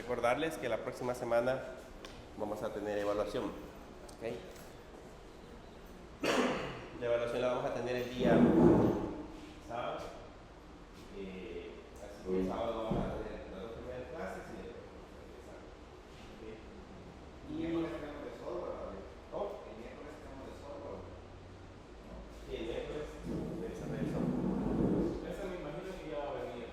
recordarles que la próxima semana vamos a tener evaluación. ¿Okay? La evaluación la vamos a tener el día sábado. Así que el sábado vamos a tener las dos primeras clases y después empezar. ¿Okay? ¿Y miércoles tenemos de software? ¿Cómo? ¿El miércoles tenemos de software? Sí, el miércoles de desarrollo de software. Ese me imagino que ya va a venir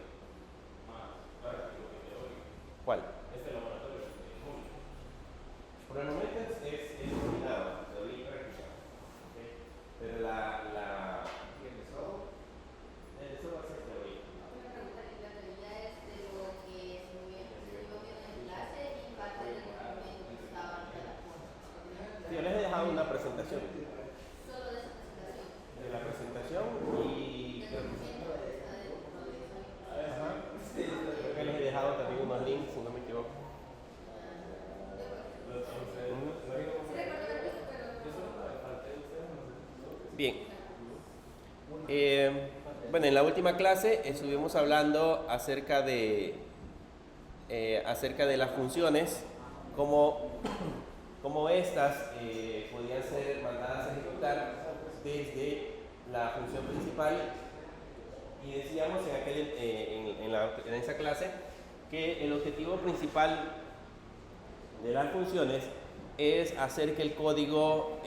más práctico que teórico. ¿Cuál? Este laboratorio de junio. Por el momento es combinado, teoría y práctica. ¿Okay? Pero ¿Y el de software? eso va a ser teoría. Una pregunta que la teoría es de lo que se vio bien en clase y parte del documento que estaba en la cosa. Sí, yo les he dejado una presentación Solo de esa presentación. de la presentación y El documento está dentro de esa. ajá, creo que les he dejado también unos links, si no me equivoco. Bien. Bueno, en la última clase estuvimos hablando acerca de las funciones, cómo estas podían ser mandadas a ejecutar desde la función principal. Y decíamos en esa clase que el objetivo principal de las funciones es hacer que el código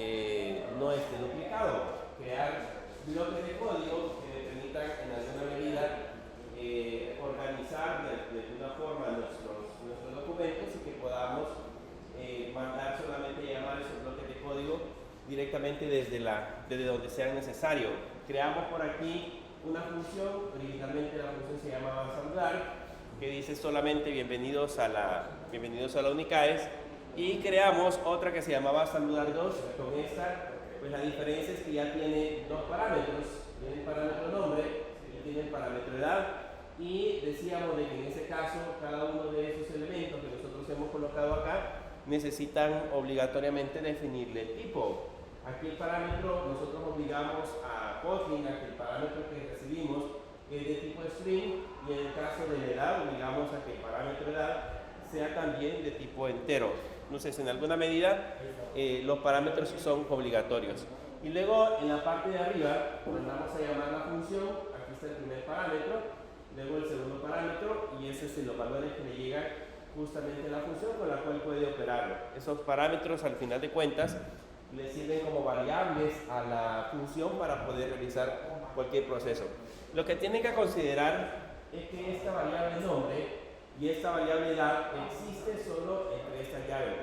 no esté duplicado, crear bloques de código que me permitan en alguna medida organizar de una forma nuestros documentos y que podamos mandar solamente llamar esos bloques de código directamente desde donde sea necesario. Creamos por aquí una función, originalmente la función se llamaba saludar, que dice solamente bienvenidos a la Unicaes, y creamos otra que se llamaba saludar 2. Con esta, pues la diferencia es que ya tiene dos parámetros, tiene el parámetro nombre y tiene el parámetro edad, y decíamos de que en ese caso cada uno de esos elementos que nosotros hemos colocado acá necesitan obligatoriamente definirle el tipo. Aquí el parámetro nosotros obligamos a Kotlin a que el parámetro que recibimos es de tipo string, y en el caso de la edad obligamos a que el parámetro edad sea también de tipo entero. Entonces, en alguna medida los parámetros son obligatorios. Y luego en la parte de arriba mandamos a llamar la función. Aquí está el primer parámetro, luego el segundo parámetro, y ese es los valores que le llegan justamente a la función con la cual puede operarlo. Esos parámetros, al final de cuentas, le sirven como variables a la función para poder realizar cualquier proceso. Lo que tienen que considerar es que esta variable nombre y esta variable edad existe solo entre estas llaves.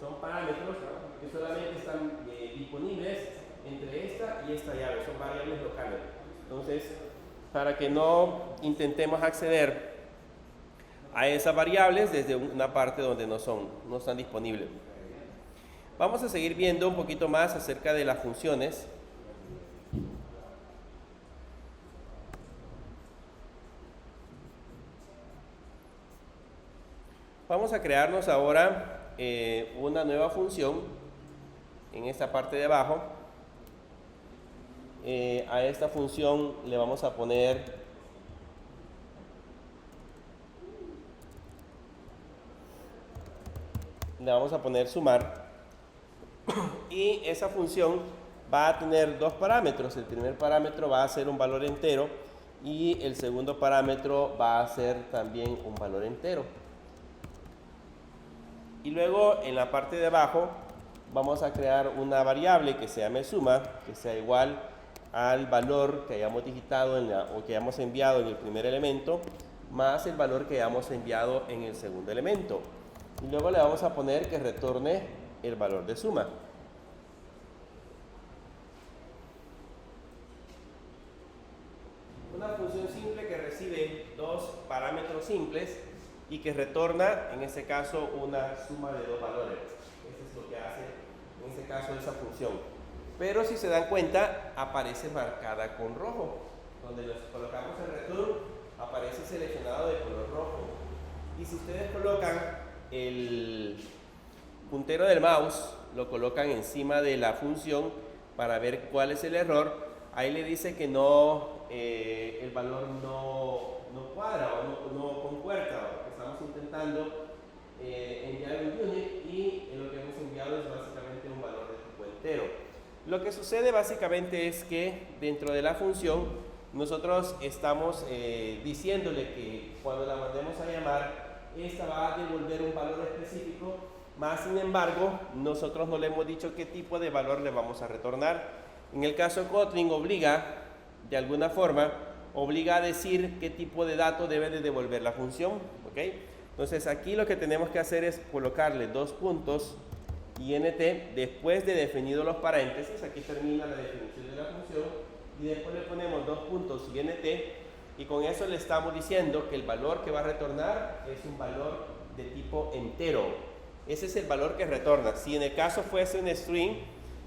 Son parámetros que solamente están disponibles entre esta y esta llave, son variables locales. Entonces, para que no intentemos acceder a esas variables desde una parte donde no están disponibles. Vamos a seguir viendo un poquito más acerca de las funciones. Vamos a crearnos ahora una nueva función en esta parte de abajo. A esta función le vamos a poner sumar, y esa función va a tener dos parámetros. El primer parámetro va a ser un valor entero y el segundo parámetro va a ser también un valor entero. Y luego en la parte de abajo vamos a crear una variable que se llame suma, que sea igual al valor que hayamos digitado o que hayamos enviado en el primer elemento, más el valor que hayamos enviado en el segundo elemento. Y luego le vamos a poner que retorne el valor de suma. Una función simple que recibe dos parámetros simples y que retorna, en este caso, una suma de dos valores. Eso es lo que hace, en este caso, esa función. Pero si se dan cuenta, aparece marcada con rojo. Donde nos colocamos el return, aparece seleccionado de color rojo. Y si ustedes colocan el puntero del mouse, lo colocan encima de la función para ver cuál es el error, ahí le dice que el valor no cuadra o no concuerda, que estamos intentando Lo que sucede básicamente es que dentro de la función nosotros estamos diciéndole que cuando la mandemos a llamar, esta va a devolver un valor específico, más sin embargo, nosotros no le hemos dicho qué tipo de valor le vamos a retornar. En el caso Kotlin obliga, de alguna forma, obliga a decir qué tipo de dato debe de devolver la función, ¿ok? Entonces aquí lo que tenemos que hacer es colocarle dos puntos int después de definido los paréntesis. Aquí termina la definición de la función y después le ponemos dos puntos int y con eso le estamos diciendo que el valor que va a retornar es un valor de tipo entero. Ese es el valor que retorna. Si en el caso fuese un string,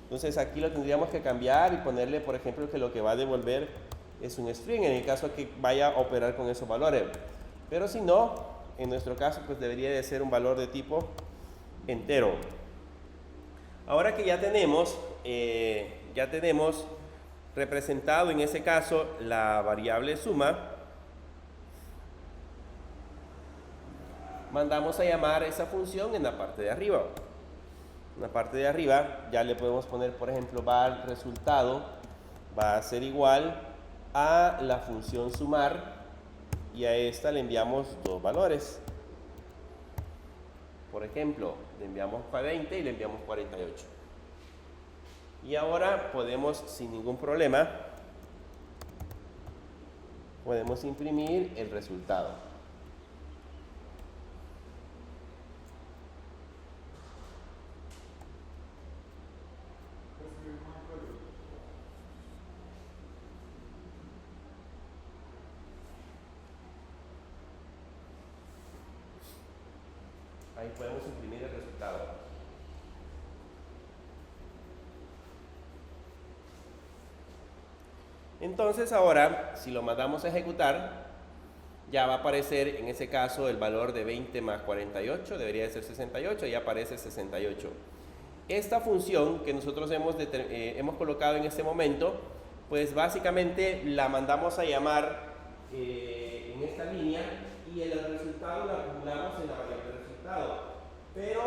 entonces aquí lo tendríamos que cambiar y ponerle, por ejemplo, que lo que va a devolver es un string, en el caso que vaya a operar con esos valores. Pero si no, en nuestro caso, pues debería de ser un valor de tipo entero. Ahora que ya tenemos representado en ese caso la variable suma, mandamos a llamar esa función en la parte de arriba. En la parte de arriba ya le podemos poner, por ejemplo, val resultado va a ser igual a la función sumar y a esta le enviamos dos valores. Por ejemplo, le enviamos 20 y le enviamos 48. Y ahora podemos, sin ningún problema, podemos imprimir el resultado. Ahí podemos imprimir el resultado. Entonces ahora, si lo mandamos a ejecutar, ya va a aparecer en ese caso el valor de 20 más 48, debería de ser 68, y aparece 68. Esta función que nosotros hemos colocado en este momento, pues básicamente la mandamos a llamar en esta línea y el resultado lo acumulamos en la variable resultado, pero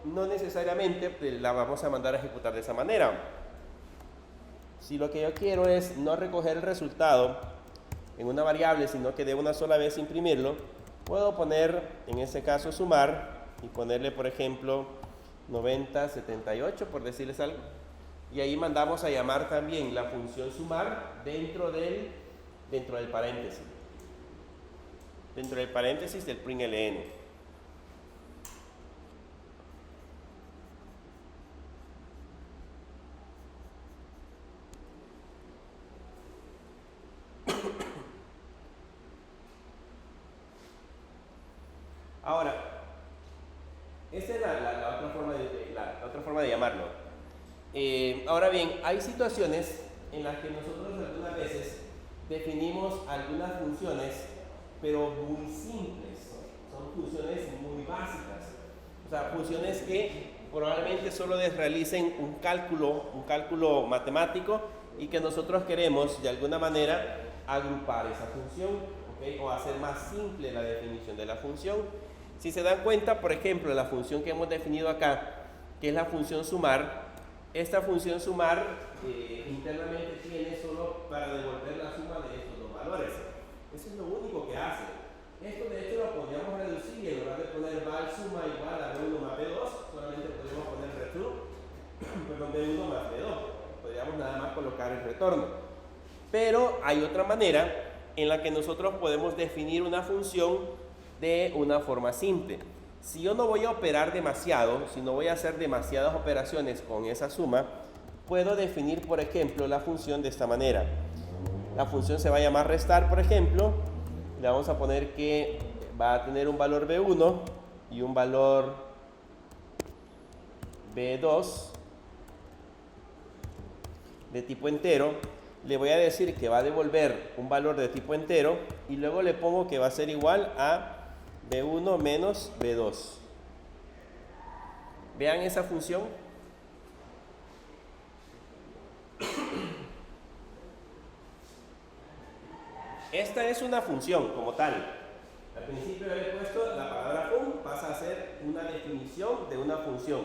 no necesariamente la vamos a mandar a ejecutar de esa manera. Si lo que yo quiero es no recoger el resultado en una variable, sino que de una sola vez imprimirlo, puedo poner en este caso sumar y ponerle, por ejemplo, 90, 78, por decirles algo. Y ahí mandamos a llamar también la función sumar dentro del paréntesis. Dentro del paréntesis del println. Ahora, esta es la otra forma de llamarlo. Ahora bien, hay situaciones en las que nosotros algunas veces definimos algunas funciones, pero muy simples. Son funciones muy básicas. O sea, funciones que probablemente solo realicen un cálculo matemático y que nosotros queremos de alguna manera agrupar esa función, ¿okay? O hacer más simple la definición de la función. Si se dan cuenta, por ejemplo, la función que hemos definido acá, que es la función sumar, esta función sumar internamente tiene solo para devolver la suma de estos dos valores. Eso es lo único que hace. Esto de hecho lo podríamos reducir y en lugar de poner val suma igual a B1 más B2, solamente podríamos poner return, perdón, B1 más B2. Podríamos nada más colocar el retorno. Pero hay otra manera en la que nosotros podemos definir una función de una forma simple. Si yo no voy a operar demasiado, si no voy a hacer demasiadas operaciones con esa suma, puedo definir, por ejemplo, la función de esta manera. La función se va a llamar restar, por ejemplo. Le vamos a poner que va a tener un valor B1 y un valor B2 de tipo entero. Le voy a decir que va a devolver un valor de tipo entero y luego le pongo que va a ser igual a B1 menos B2. Vean esa función. Esta es una función como tal. Al principio he puesto la palabra fun, pasa a ser una definición de una función.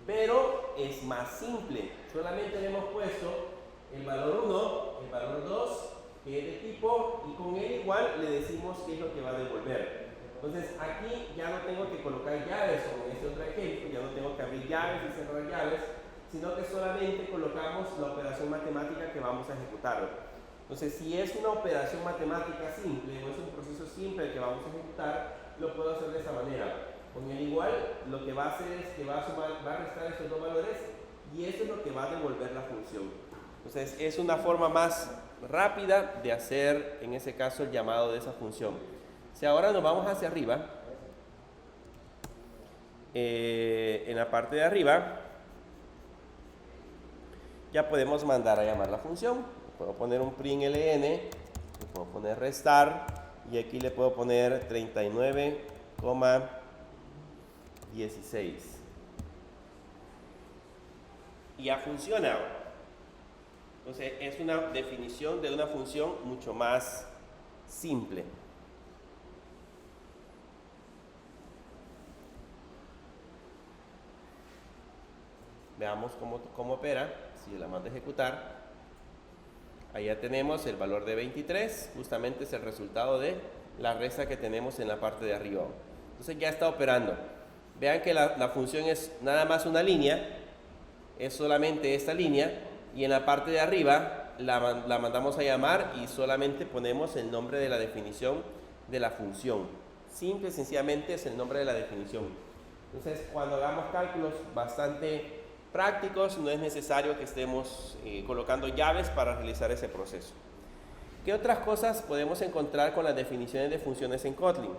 pero es más simple. Solamente le hemos puesto el valor 1, el valor 2, que es de tipo, y con él igual le decimos qué es lo que va a devolver. Entonces aquí ya no tengo que colocar llaves como en este otro ejemplo, ya no tengo que abrir llaves y cerrar llaves, sino que solamente colocamos la operación matemática que vamos a ejecutar. Entonces, si es una operación matemática simple o es un proceso simple que vamos a ejecutar, lo puedo hacer de esta manera. Con el igual, lo que va a hacer es que va a restar estos dos valores y eso es lo que va a devolver la función. Entonces, es una forma más rápida de hacer, en ese caso, el llamado de esa función. Si ahora nos vamos hacia arriba, en la parte de arriba, ya podemos mandar a llamar la función. Puedo poner un print ln, le puedo poner restar y aquí le puedo poner 39,16 y ya funciona. Entonces es una definición de una función mucho más simple. Veamos cómo opera. Si la mando a ejecutar, ahí ya tenemos el valor de 23, justamente es el resultado de la resta que tenemos en la parte de arriba. Entonces ya está operando. Vean que la función es nada más una línea, es solamente esta línea, y en la parte de arriba la mandamos a llamar y solamente ponemos el nombre de la definición de la función. Simple y sencillamente es el nombre de la definición. Entonces cuando hagamos cálculos bastante prácticos, no es necesario que estemos colocando llaves para realizar ese proceso. ¿Qué otras cosas podemos encontrar con las definiciones de funciones en Kotlin?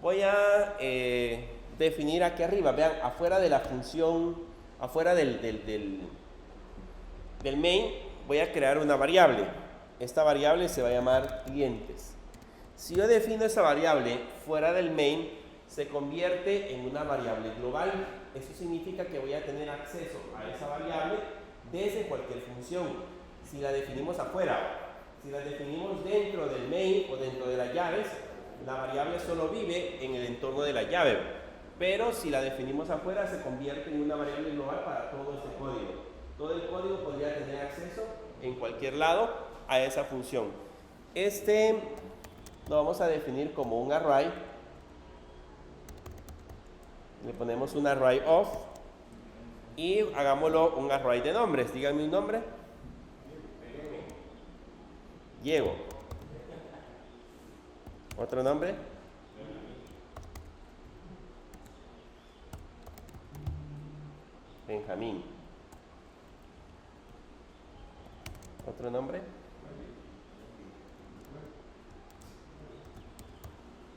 Voy a definir aquí arriba, vean, afuera de la función, afuera del main, voy a crear una variable. Esta variable se va a llamar clientes. Si yo defino esa variable fuera del main, se convierte en una variable global. Eso significa que voy a tener acceso a esa variable desde cualquier función. Si la definimos afuera, si la definimos dentro del main o dentro de las llaves, la variable solo vive en el entorno de la llave. Pero si la definimos afuera, se convierte en una variable global para todo este código. Todo el código podría tener acceso en cualquier lado a esa función. Este lo vamos a definir como un array. Le ponemos un array of y hagámoslo un array de nombres. Díganme un nombre. Diego. ¿Otro nombre? Benjamín. ¿Otro nombre?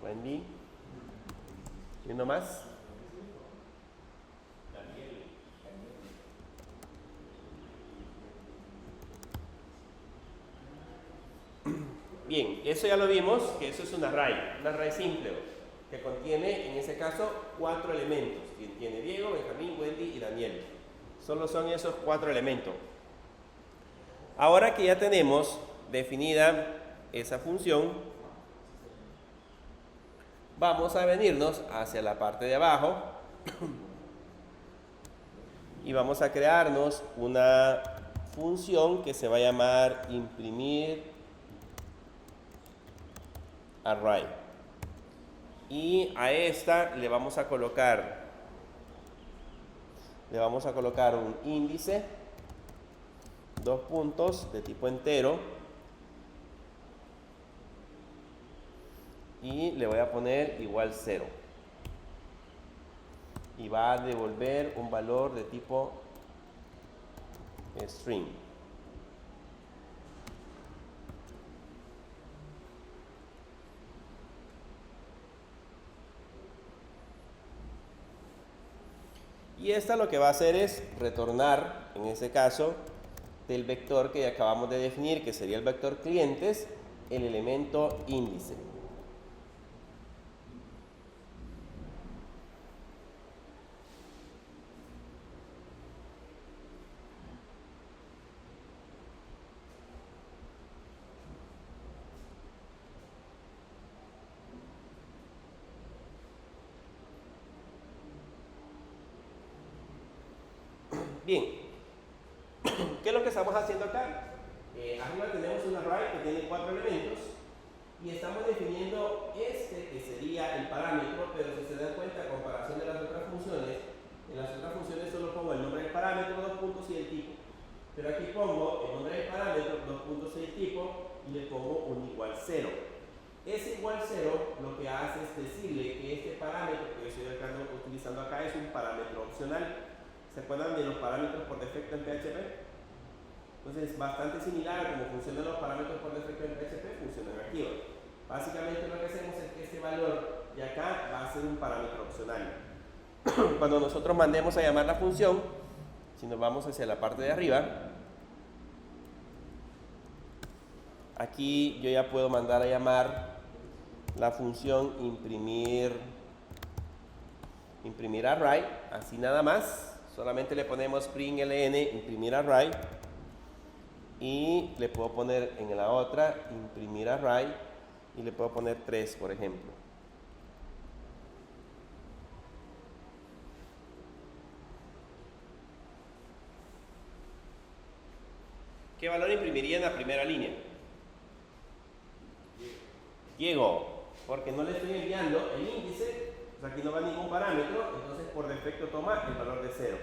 Wendy. ¿Y uno más? Bien, eso ya lo vimos, que eso es un array simple, que contiene, en ese caso, 4 elementos. Tiene Diego, Benjamín, Wendy y Daniel. Solo son esos 4 elementos. Ahora que ya tenemos definida esa función, vamos a venirnos hacia la parte de abajo y vamos a crearnos una función que se va a llamar imprimir array, y a esta le vamos a colocar un índice, 2 puntos de tipo entero, y le voy a poner igual 0 y va a devolver un valor de tipo string. Y esta lo que va a hacer es retornar, en ese caso, del vector que acabamos de definir, que sería el vector clientes, el elemento índice. Bien, ¿qué es lo que estamos haciendo acá? Arriba tenemos un array que tiene 4 elementos y estamos definiendo este que sería el parámetro, pero si se dan cuenta, a comparación de las otras funciones, en las otras funciones solo pongo el nombre del parámetro, 2 puntos y el tipo. Pero aquí pongo el nombre del parámetro, 2 puntos y el tipo, y le pongo un igual 0. Ese igual 0 lo que hace es decirle que este parámetro que yo estoy utilizando acá es un parámetro opcional. ¿Se acuerdan de los parámetros por defecto en PHP? Entonces es bastante similar a cómo funcionan los parámetros por defecto en PHP, funcionan aquí. Básicamente lo que hacemos es que este valor de acá va a ser un parámetro opcional. Cuando nosotros mandemos a llamar la función, si nos vamos hacia la parte de arriba, aquí yo ya puedo mandar a llamar la función imprimir array, así nada más. Solamente le ponemos println imprimir array y le puedo poner en la otra imprimir array y le puedo poner 3, por ejemplo. ¿Qué valor imprimiría en la primera línea? Diego, porque no le estoy enviando el índice, pues aquí no va ningún parámetro, entonces por defecto toma el valor de 0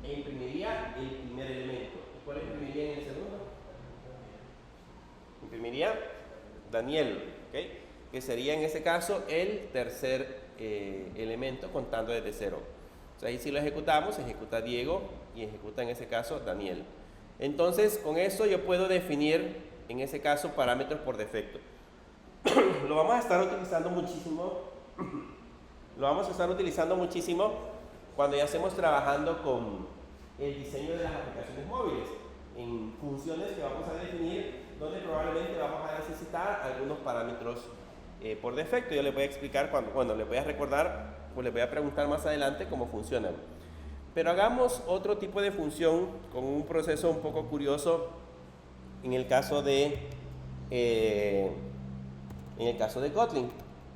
e imprimiría el primer elemento. ¿Y cuál imprimiría en el segundo? Imprimiría Daniel, ¿okay? Que sería en este caso el tercer elemento contando desde 0. Entonces ahí si lo ejecutamos, ejecuta Diego y ejecuta en ese caso Daniel. Entonces con eso yo puedo definir en ese caso parámetros por defecto. Lo vamos a estar utilizando muchísimo cuando ya estemos trabajando con el diseño de las aplicaciones móviles en funciones que vamos a definir donde probablemente vamos a necesitar algunos parámetros por defecto. Yo les voy a explicar les voy a recordar o les voy a preguntar más adelante cómo funcionan. Pero hagamos otro tipo de función con un proceso un poco curioso en el caso de Kotlin.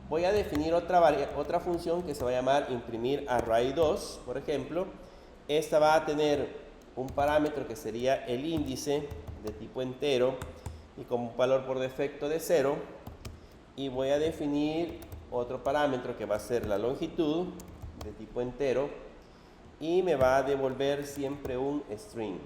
Voy a definir otra función que se va a llamar imprimir array2, por ejemplo. Esta va a tener un parámetro que sería el índice de tipo entero y con un valor por defecto de 0. Y voy a definir otro parámetro que va a ser la longitud de tipo entero y me va a devolver siempre un string.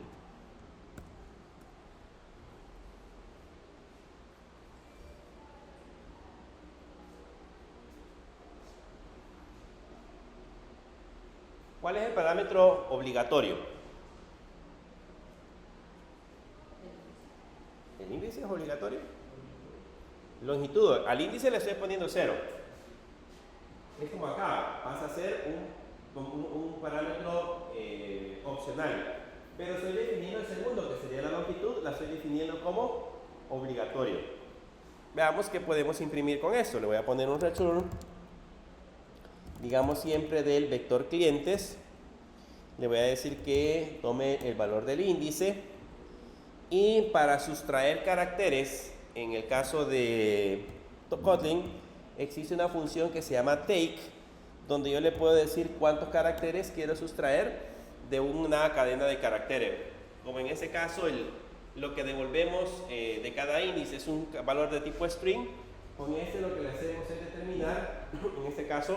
¿Cuál es el parámetro obligatorio? ¿El índice es obligatorio? Longitud. Al índice le estoy poniendo 0. Es como acá, pasa a ser un parámetro opcional. Pero estoy definiendo el segundo, que sería la longitud, la estoy definiendo como obligatorio. Veamos qué podemos imprimir con esto. Le voy a poner un return, digamos siempre del vector clientes. Le voy a decir que tome el valor del índice. Y para sustraer caracteres, en el caso de Kotlin, existe una función que se llama take, donde yo le puedo decir cuántos caracteres quiero sustraer de una cadena de caracteres. Como en ese caso, lo que devolvemos de cada índice es un valor de tipo string. Con este lo que le hacemos es determinar, en este caso,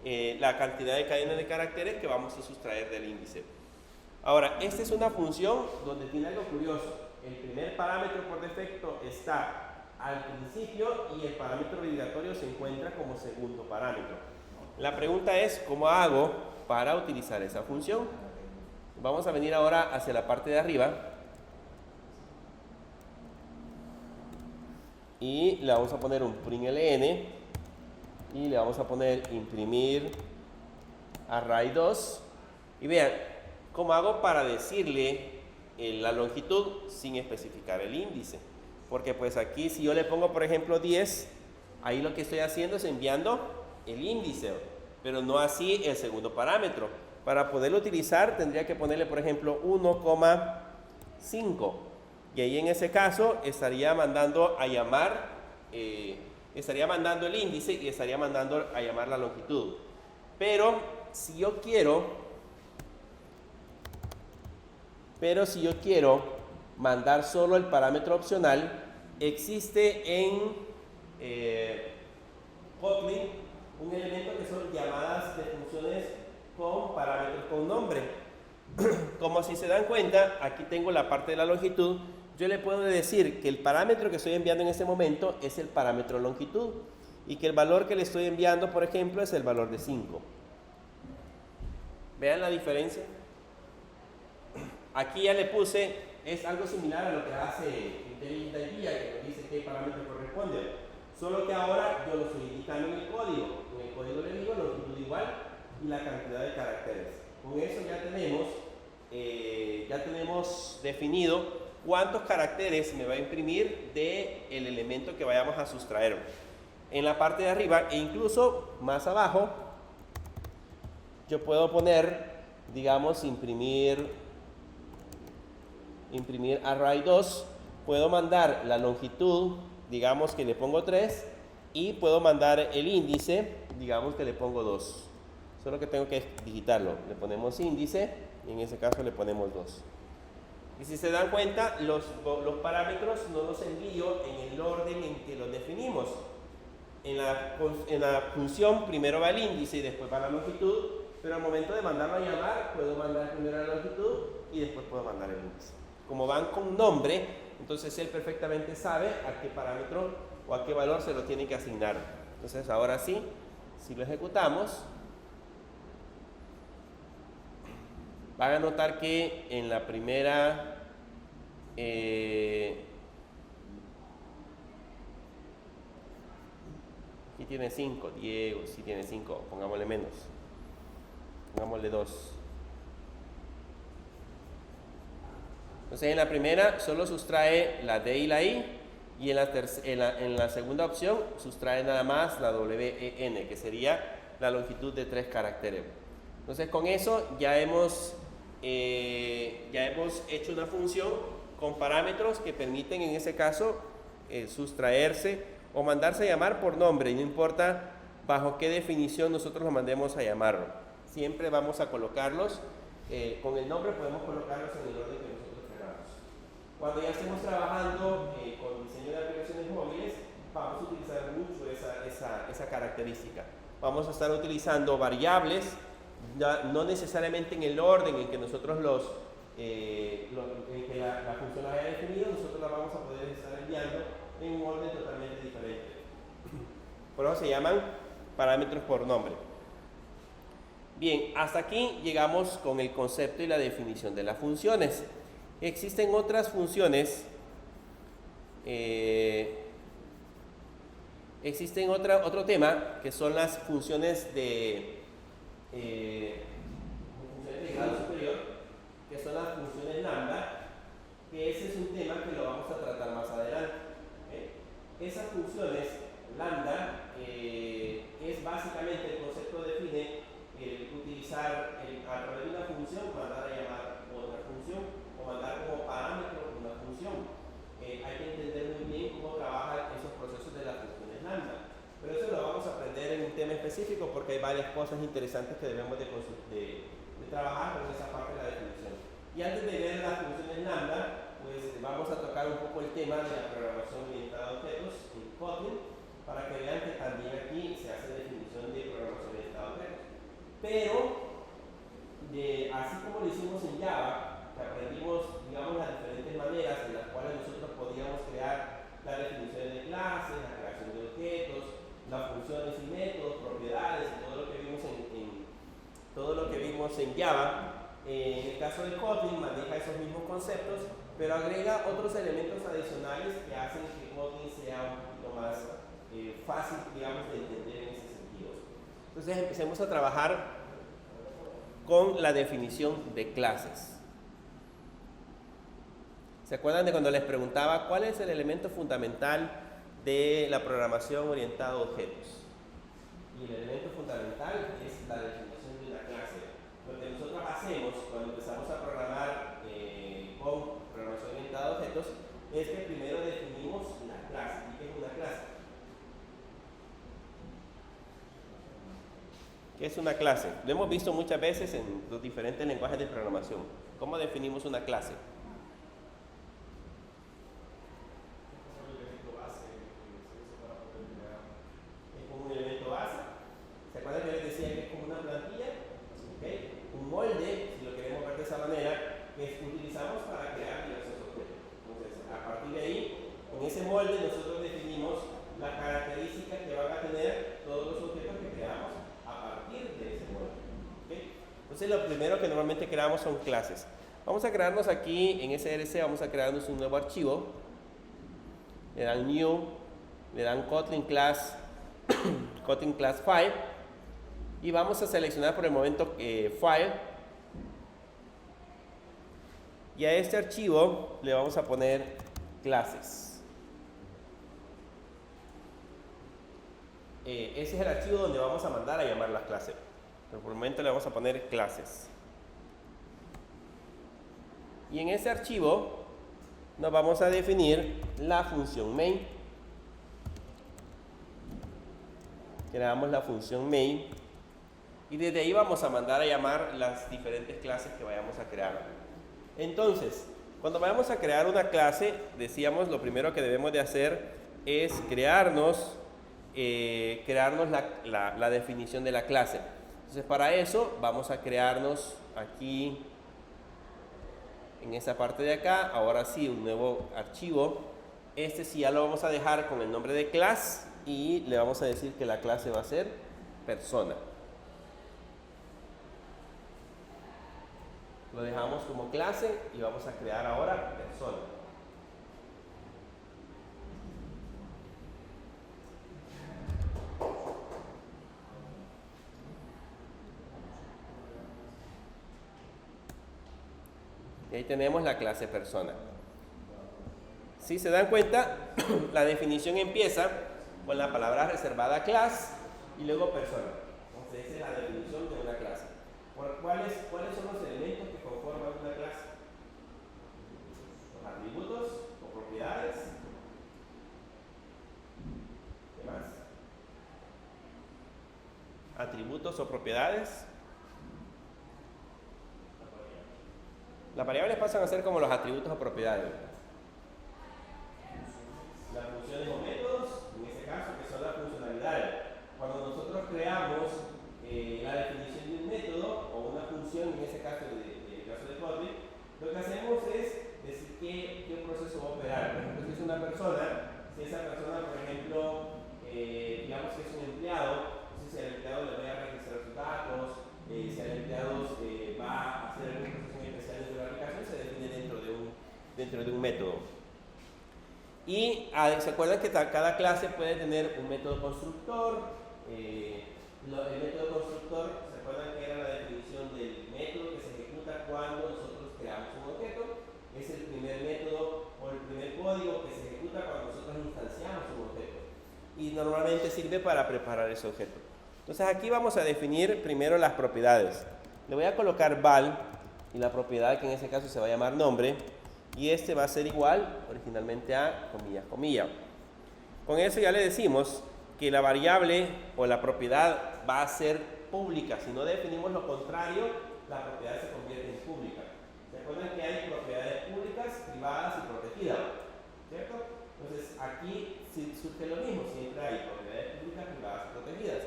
la cantidad de cadenas de caracteres que vamos a sustraer del índice. Ahora, esta es una función donde tiene algo curioso. El primer parámetro por defecto está al principio y el parámetro obligatorio se encuentra como segundo parámetro. La pregunta es, ¿cómo hago para utilizar esa función? Vamos a venir ahora hacia la parte de arriba y le vamos a poner un println y le vamos a poner imprimir array2 y vean cómo hago para decirle la longitud sin especificar el índice, porque pues aquí si yo le pongo por ejemplo 10, ahí lo que estoy haciendo es enviando el índice, pero no así el segundo parámetro. Para poderlo utilizar tendría que ponerle por ejemplo 1,5 y ahí en ese caso estaría mandando a llamar estaría mandando el índice y estaría mandando a llamar la longitud. Pero si yo quiero pero si yo quiero mandar solo el parámetro opcional, existe en Kotlin un elemento que son llamadas de funciones con parámetros con nombre. Como si se dan cuenta, aquí tengo la parte de la longitud. Yo le puedo decir que el parámetro que estoy enviando en este momento es el parámetro longitud y que el valor que le estoy enviando, por ejemplo, es el valor de 5. ¿Vean la diferencia? Aquí ya le puse, es algo similar a lo que hace IntelliJ que nos dice qué parámetro corresponde, solo que ahora yo lo estoy indicando en el código. En el código le digo longitud igual y la cantidad de caracteres. Con eso ya tenemos definido cuántos caracteres me va a imprimir del elemento que vayamos a sustraer. En la parte de arriba e incluso más abajo, yo puedo poner, digamos, imprimir array 2, puedo mandar la longitud, digamos que le pongo 3, y puedo mandar el índice, digamos que le pongo 2. Solo que tengo que digitarlo. Le ponemos índice y en ese caso le ponemos 2. Y si se dan cuenta, los parámetros no los envío en el orden en que los definimos. En la función primero va el índice y después va la longitud, pero al momento de mandarlo a llamar, puedo mandar primero la longitud y después puedo mandar el índice. Como van con nombre, entonces él perfectamente sabe a qué parámetro o a qué valor se lo tiene que asignar. Entonces ahora sí, si lo ejecutamos, van a notar que en la primera aquí tiene 5, Diego, sí tiene 5, pongámosle menos, pongámosle 2. Entonces en la primera solo sustrae la D y la I, y en la segunda opción sustrae nada más la WEN, que sería la longitud de 3 caracteres. Entonces con eso ya hemos hecho una función con parámetros que permiten en ese caso sustraerse o mandarse a llamar por nombre, y no importa bajo qué definición nosotros lo mandemos a llamarlo. Siempre vamos a colocarlos, con el nombre podemos colocarlos en el orden que nosotros queramos. Cuando ya estemos trabajando con diseño de aplicaciones móviles, vamos a utilizar mucho esa característica. Vamos a estar utilizando variables, no necesariamente en el orden en que nosotros en que la función la haya definido, nosotros la vamos a poder estar enviando en un orden totalmente diferente. Por eso se llaman parámetros por nombre. Bien, hasta aquí llegamos con el concepto y la definición de las funciones. Existen otras funciones, existen otro tema que son las funciones de grado superior, que son las funciones lambda, que ese es un tema que lo vamos a tratar más adelante. Esas funciones lambda es básicamente, el concepto define utilizar a través de una función mandar a llamar otra función o mandar como parámetro una función. Hay que entender muy bien cómo trabajan esos procesos de las funciones lambda, pero eso lo vamos a aprender en un tema específico porque hay varias cosas interesantes que debemos de trabajar con esa parte de la definición. Y antes de ver las funciones lambda, pues vamos a tocar un poco el tema de la programación orientada a objetos en Kotlin, para que vean que también aquí se hace definición de programación orientada a objetos. Pero, así como lo hicimos en Java, que aprendimos, digamos, las diferentes maneras en las cuales nosotros podíamos crear las definiciones de clases, la creación de objetos, las funciones y métodos, propiedades, y todo lo que vimos en Java. En el caso de Kotlin maneja esos mismos conceptos, pero agrega otros elementos adicionales que hacen que Kotlin sea un poquito más fácil, digamos, de entender en ese sentido. Entonces empecemos a trabajar con la definición de clases. ¿Se acuerdan de cuando les preguntaba cuál es el elemento fundamental de la programación orientada a objetos? Y el elemento fundamental es la definición de una clase. Lo que nosotros hacemos cuando empezamos a programar con programación orientada a objetos es que primero definimos la clase. ¿Y qué es una clase? ¿Qué es una clase? Lo hemos visto muchas veces en los diferentes lenguajes de programación. ¿Cómo definimos una clase? Es como un elemento base. ¿Se acuerdan que les decía que es como una plantilla? ¿Okay? Un molde, si lo queremos ver de esa manera, que utilizamos para crear diversos objetos. Entonces, a partir de ahí, en ese molde nosotros definimos las características que van a tener todos los objetos que creamos a partir de ese molde. ¿Okay? Entonces, lo primero que normalmente creamos son clases. Vamos a crearnos aquí en SRC, vamos a crearnos un nuevo archivo. Le dan New, le dan Kotlin Class, Kotlin Class 5 y vamos a seleccionar por el momento File y a este archivo le vamos a poner clases. Ese es el archivo donde vamos a mandar a llamar las clases, pero por el momento le vamos a poner clases. Y en ese archivo nos vamos a definir la función main. Creamos la función main y desde ahí vamos a mandar a llamar las diferentes clases que vayamos a crear. Entonces, cuando vayamos a crear una clase, decíamos lo primero que debemos de hacer es crearnos la definición de la clase. Entonces, para eso vamos a crearnos aquí en esa parte de acá, ahora sí, un nuevo archivo. Este sí ya lo vamos a dejar con el nombre de class y le vamos a decir que la clase va a ser persona. Lo dejamos como clase y vamos a crear ahora persona. Y ahí tenemos la clase persona. Si se dan cuenta, la definición empieza con la palabra reservada class y luego persona. Entonces esa es la definición de una clase. ¿Cuáles son los elementos que conforman una clase? Los atributos o propiedades. ¿Qué más? Atributos o propiedades. Las variables pasan a ser como los atributos o propiedades. Las funciones o métodos, en este caso, que son las funcionalidades. Cuando nosotros creamos la definición de un método o una función, en ese caso el caso de Kotlin, lo que hacemos es decir qué proceso va a operar. Por ejemplo, si es una persona, si esa persona, por ejemplo, digamos que es un empleado, entonces el empleado le va a registrar sus datos, si el empleado va a hacer alguna procesión especial dentro de la aplicación, se define dentro de un método. Y se acuerdan que cada clase puede tener un método constructor. El método constructor, ¿se acuerdan que era la definición del método que se ejecuta cuando nosotros creamos un objeto? Es el primer método o el primer código que se ejecuta cuando nosotros instanciamos un objeto. Y normalmente sirve para preparar ese objeto. Entonces aquí vamos a definir primero las propiedades. Le voy a colocar val y la propiedad que en este caso se va a llamar nombre. Y este va a ser igual originalmente a comillas, comillas. Con eso ya le decimos que la variable o la propiedad va a ser pública. Si no definimos lo contrario, la propiedad se convierte en pública. ¿Se acuerdan que hay propiedades públicas, privadas y protegidas? ¿Cierto? Entonces aquí surge lo mismo, siempre hay propiedades públicas, privadas y protegidas.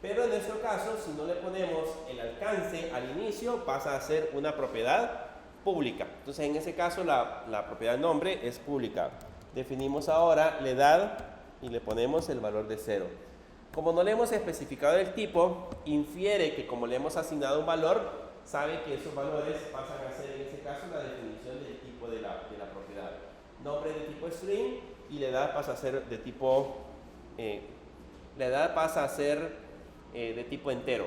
Pero en nuestro caso, si no le ponemos el alcance al inicio, pasa a ser una propiedad pública. Entonces en ese caso la propiedad nombre es pública. Definimos ahora la edad y le ponemos el valor de 0. Como no le hemos especificado el tipo, infiere que como le hemos asignado un valor, sabe que esos valores pasan a ser en ese caso la definición del tipo de la propiedad. Nombre de tipo string y la edad pasa a ser de tipo de tipo entero.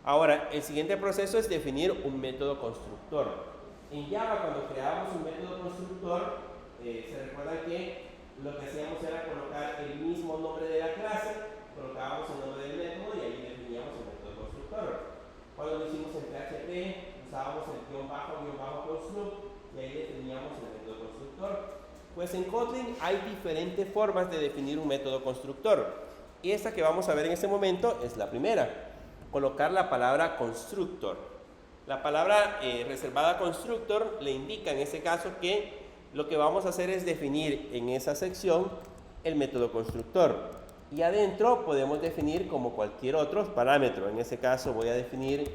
Ahora, el siguiente proceso es definir un método constructor. En Java, cuando creábamos un método constructor, se recuerda que lo que hacíamos era colocar el mismo nombre de la clase, colocábamos el nombre del método y ahí definíamos el método constructor. Cuando lo hicimos en PHP, usábamos el guión bajo construct y ahí definíamos el método constructor. Pues en Kotlin hay diferentes formas de definir un método constructor. Y esta que vamos a ver en este momento es la primera. colocar la palabra constructor. La palabra reservada constructor le indica en este caso que lo que vamos a hacer es definir en esa sección el método constructor. Y adentro podemos definir como cualquier otro parámetro. En ese caso voy a definir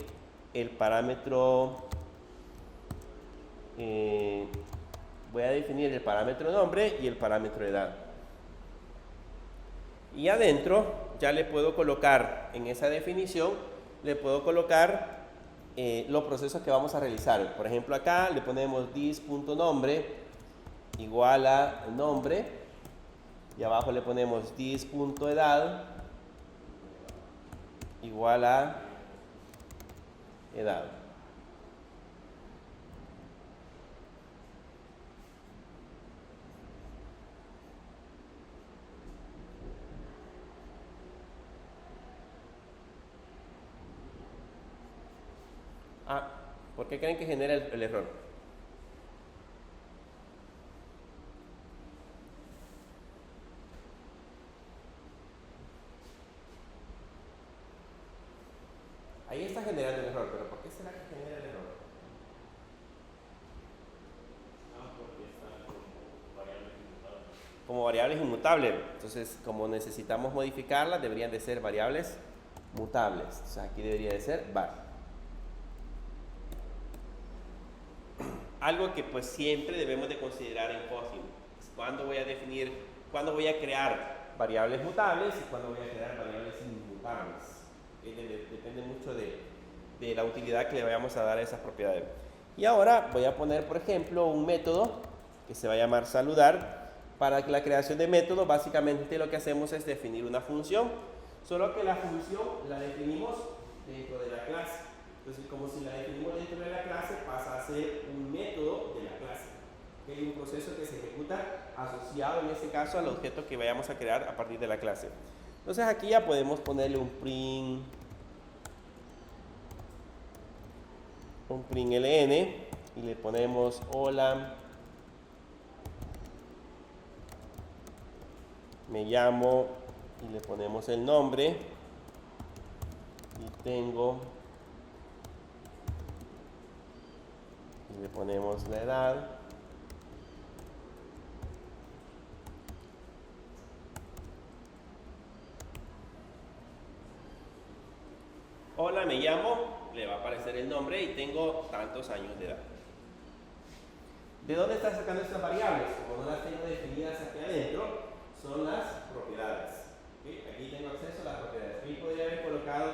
el parámetro nombre y el parámetro edad. Y adentro ya le puedo colocar en esa definición, le puedo colocar los procesos que vamos a realizar. Por ejemplo, acá le ponemos this.nombre igual a nombre y abajo le ponemos this.edad igual a edad. ¿Por qué creen que genera el error? Ahí está generando el error, pero ¿por qué será que genera el error? Porque están como variables inmutables. Como variables inmutables. Entonces, como necesitamos modificarlas, deberían de ser variables mutables. O sea, aquí debería de ser var. Algo que pues siempre debemos de considerar en Kotlin. ¿Cuándo voy a definir, cuándo voy a crear variables mutables y cuándo voy a crear variables inmutables? Depende mucho de la utilidad que le vayamos a dar a esas propiedades. Y ahora voy a poner, por ejemplo, un método que se va a llamar saludar. Para la creación de método, básicamente lo que hacemos es definir una función, solo que la función la definimos dentro de la clase. Entonces, como si la definimos dentro de la clase, pasa a ser un método de la clase. ¿Okay? Un proceso que se ejecuta asociado, en este caso, al objeto que vayamos a crear a partir de la clase. Entonces, aquí ya podemos ponerle un print ln y le ponemos hola, me llamo y le ponemos el nombre y tengo y le ponemos la edad hola, me llamo, le va a aparecer el nombre y tengo tantos años de edad. ¿De dónde está sacando estas variables? Como no las tengo definidas aquí adentro, son las propiedades. ¿Okay? Aquí tengo acceso a las propiedades. Aquí podría haber colocado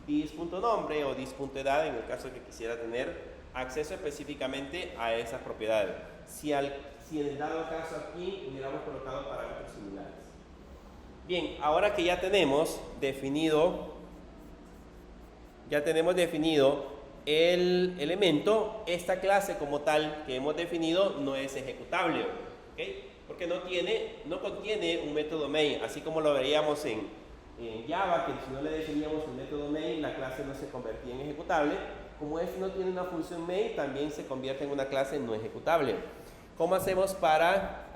this.nombre o this.edad en el caso que quisiera tener acceso específicamente a esas propiedades. Si en el dado caso aquí hubiéramos colocado parámetros similares. Bien, ahora que ya tenemos definido el elemento, esta clase como tal que hemos definido no es ejecutable, ¿okay? Porque no contiene un método main, así como lo veríamos en Java, que si no le definíamos un método main, la clase no se convertía en ejecutable. Como este no tiene una función main, también se convierte en una clase no ejecutable. ¿Cómo hacemos para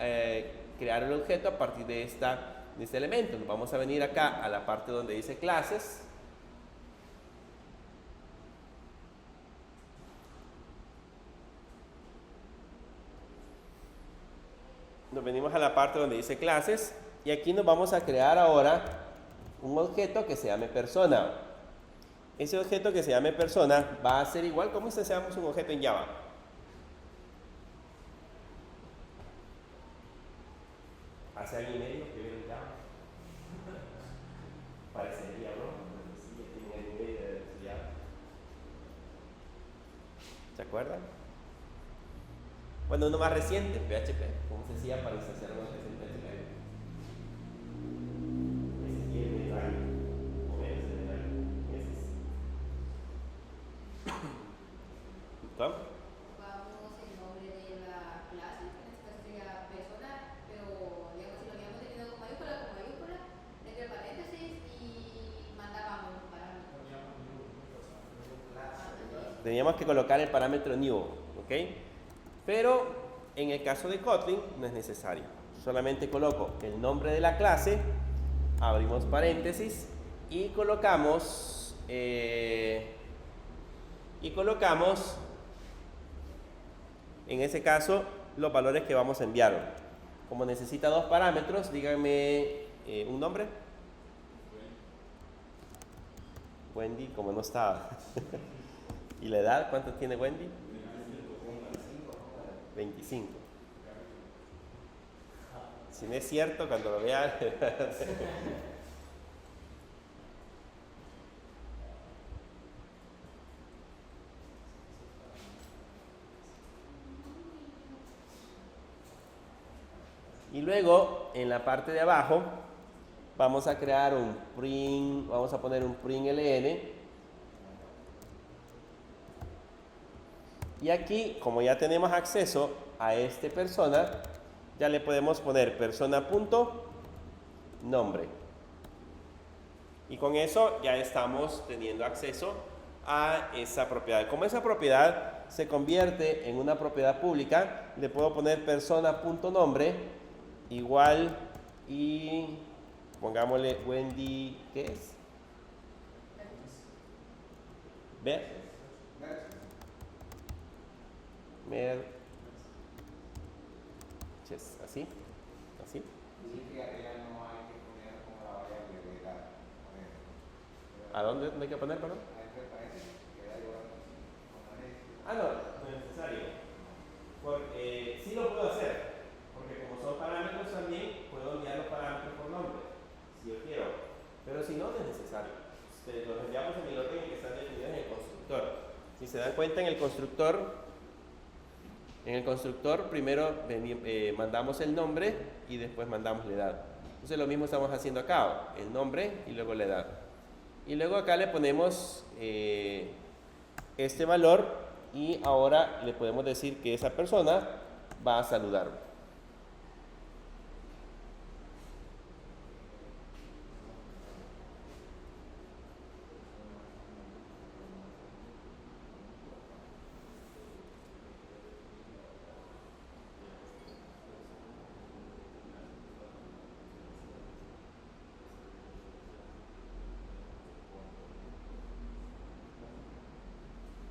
crear el objeto a partir de este elemento? Nos vamos a venir acá a la parte donde dice clases. Nos venimos a la parte donde dice clases y aquí nos vamos a crear ahora un objeto que se llame persona. Ese objeto que se llame persona va a ser igual como si hacemos un objeto en Java. Hace año y medio que vieron Java. Parecería, ¿no? Sí, ya tienen año y medio de estudiar. ¿Se acuerdan? Bueno, uno más reciente, PHP. ¿Cómo se hacía para instanciar una clase en PHP? Ese tiene medio año, o menos de medio año, meses. ¿Listo? Ocupamos el nombre de la clase, que en este caso sería persona, pero digamos si lo habíamos definido con mayúscula, entre paréntesis y mandábamos los parámetros. Teníamos que colocar el parámetro new, ¿ok? Pero en el caso de Kotlin no es necesario. Solamente coloco el nombre de la clase, abrimos paréntesis y colocamos y colocamos, en ese caso, los valores que vamos a enviar. Como necesita dos parámetros, díganme un nombre. Wendy, como no estaba. ¿Y la edad? ¿Cuánto tiene Wendy? 25. Si no es cierto, cuando lo vean. Y luego, en la parte de abajo, vamos a crear un print, vamos a poner un print ln. Y aquí, como ya tenemos acceso a esta persona, ya le podemos poner persona.nombre. Y con eso ya estamos teniendo acceso a esa propiedad. Como esa propiedad se convierte en una propiedad pública, le puedo poner persona.nombre igual y pongámosle Wendy, ¿qué es? Ver. Así. Dice que arriba no hay que poner como la variable de edad. ¿A dónde hay que poner, perdón? Entre paréntesis, que da igual. No es necesario. Sí lo puedo hacer, porque como son parámetros también, puedo enviar los parámetros por nombre, si yo quiero. Pero si no, no es necesario. Los enviamos en el orden en que están definidos en el constructor. Si se dan cuenta, en el constructor primero mandamos el nombre y después mandamos la edad. Entonces lo mismo estamos haciendo acá, el nombre y luego la edad. Y luego acá le ponemos este valor y ahora le podemos decir que esa persona va a saludar.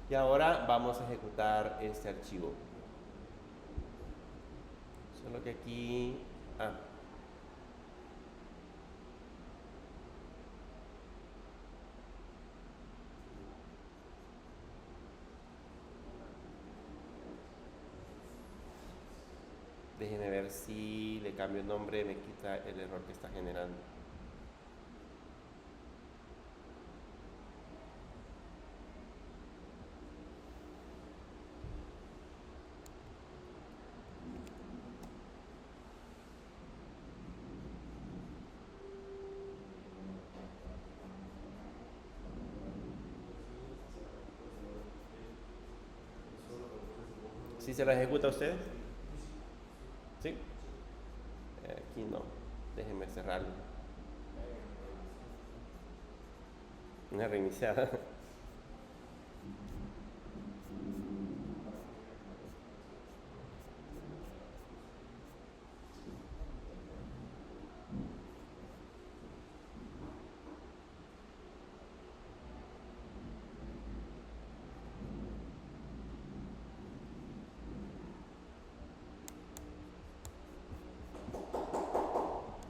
Y ahora vamos a ejecutar este archivo. Solo que aquí... Déjenme ver si le cambio el nombre, me quita el error que está generando. ¿Sí se lo ejecuta a usted? ¿Sí? Aquí no. Déjenme cerrarlo. Una reiniciada.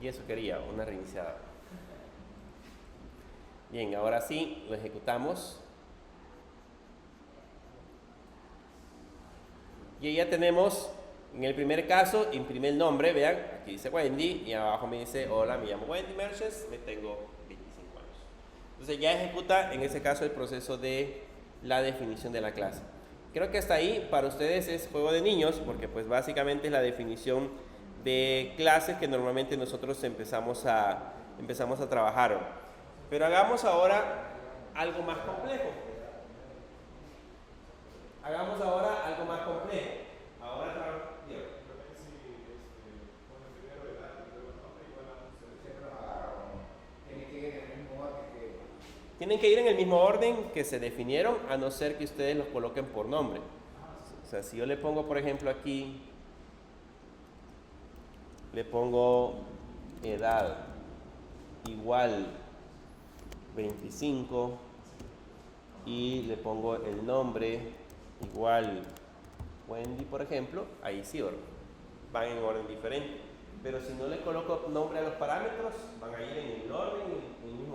Y eso quería, una reiniciada. Bien, ahora sí, lo ejecutamos. Y ya tenemos, en el primer caso, imprimí el nombre, vean, aquí dice Wendy, y abajo me dice, hola, me llamo Wendy Merches, me tengo 25 años. Entonces ya ejecuta, en ese caso, el proceso de la definición de la clase. Creo que hasta ahí, para ustedes es juego de niños, porque pues básicamente es la definición de clases que normalmente nosotros empezamos a trabajar. Pero hagamos ahora algo más complejo. Tienen que ir en el mismo orden que se definieron, a no ser que ustedes los coloquen por nombre. O sea, si yo le pongo, por ejemplo, aquí, le pongo edad igual 25, y le pongo el nombre igual Wendy, por ejemplo, ahí sí van en orden diferente. Pero si no le coloco nombre a los parámetros, van a ir en el mismo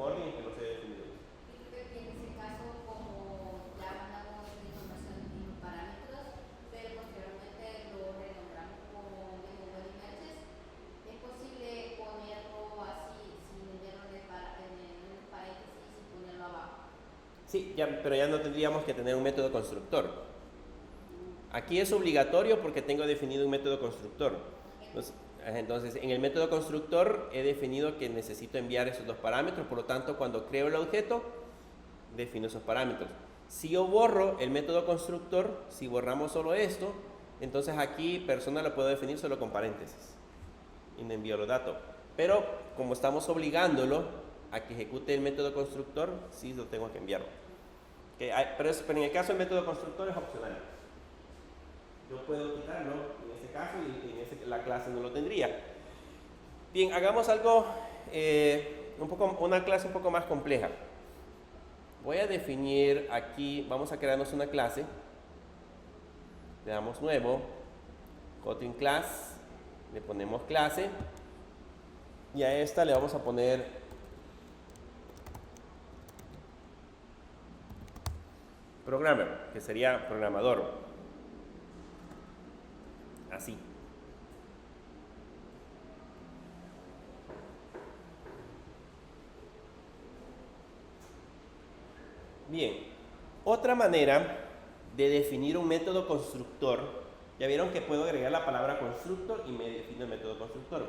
orden en que los he definido. Y creo que en ese caso, como ya mandamos la información en los parámetros, pero posteriormente lo renombramos como menú images, es posible ponerlo así, sin meterlo en los paréntesis y ponerlo abajo. Sí, pero ya no tendríamos que tener un método constructor. Aquí es obligatorio porque tengo definido un método constructor. Entonces, en el método constructor he definido que necesito enviar esos dos parámetros, por lo tanto, cuando creo el objeto, defino esos parámetros. Si yo borro el método constructor, si borramos solo esto, entonces aquí persona lo puedo definir solo con paréntesis y no envío los datos. Pero como estamos obligándolo a que ejecute el método constructor, sí lo tengo que enviar. Pero en el caso del método constructor es opcional. Yo puedo quitarlo en este caso y la clase no lo tendría. Bien, hagamos algo, una clase un poco más compleja. Voy a definir aquí, vamos a crearnos una clase. Le damos nuevo, Kotlin class, le ponemos clase y a esta le vamos a poner programmer, que sería programador. Así. Bien, otra manera de definir un método constructor, ya vieron que puedo agregar la palabra constructor y me defino el método constructor.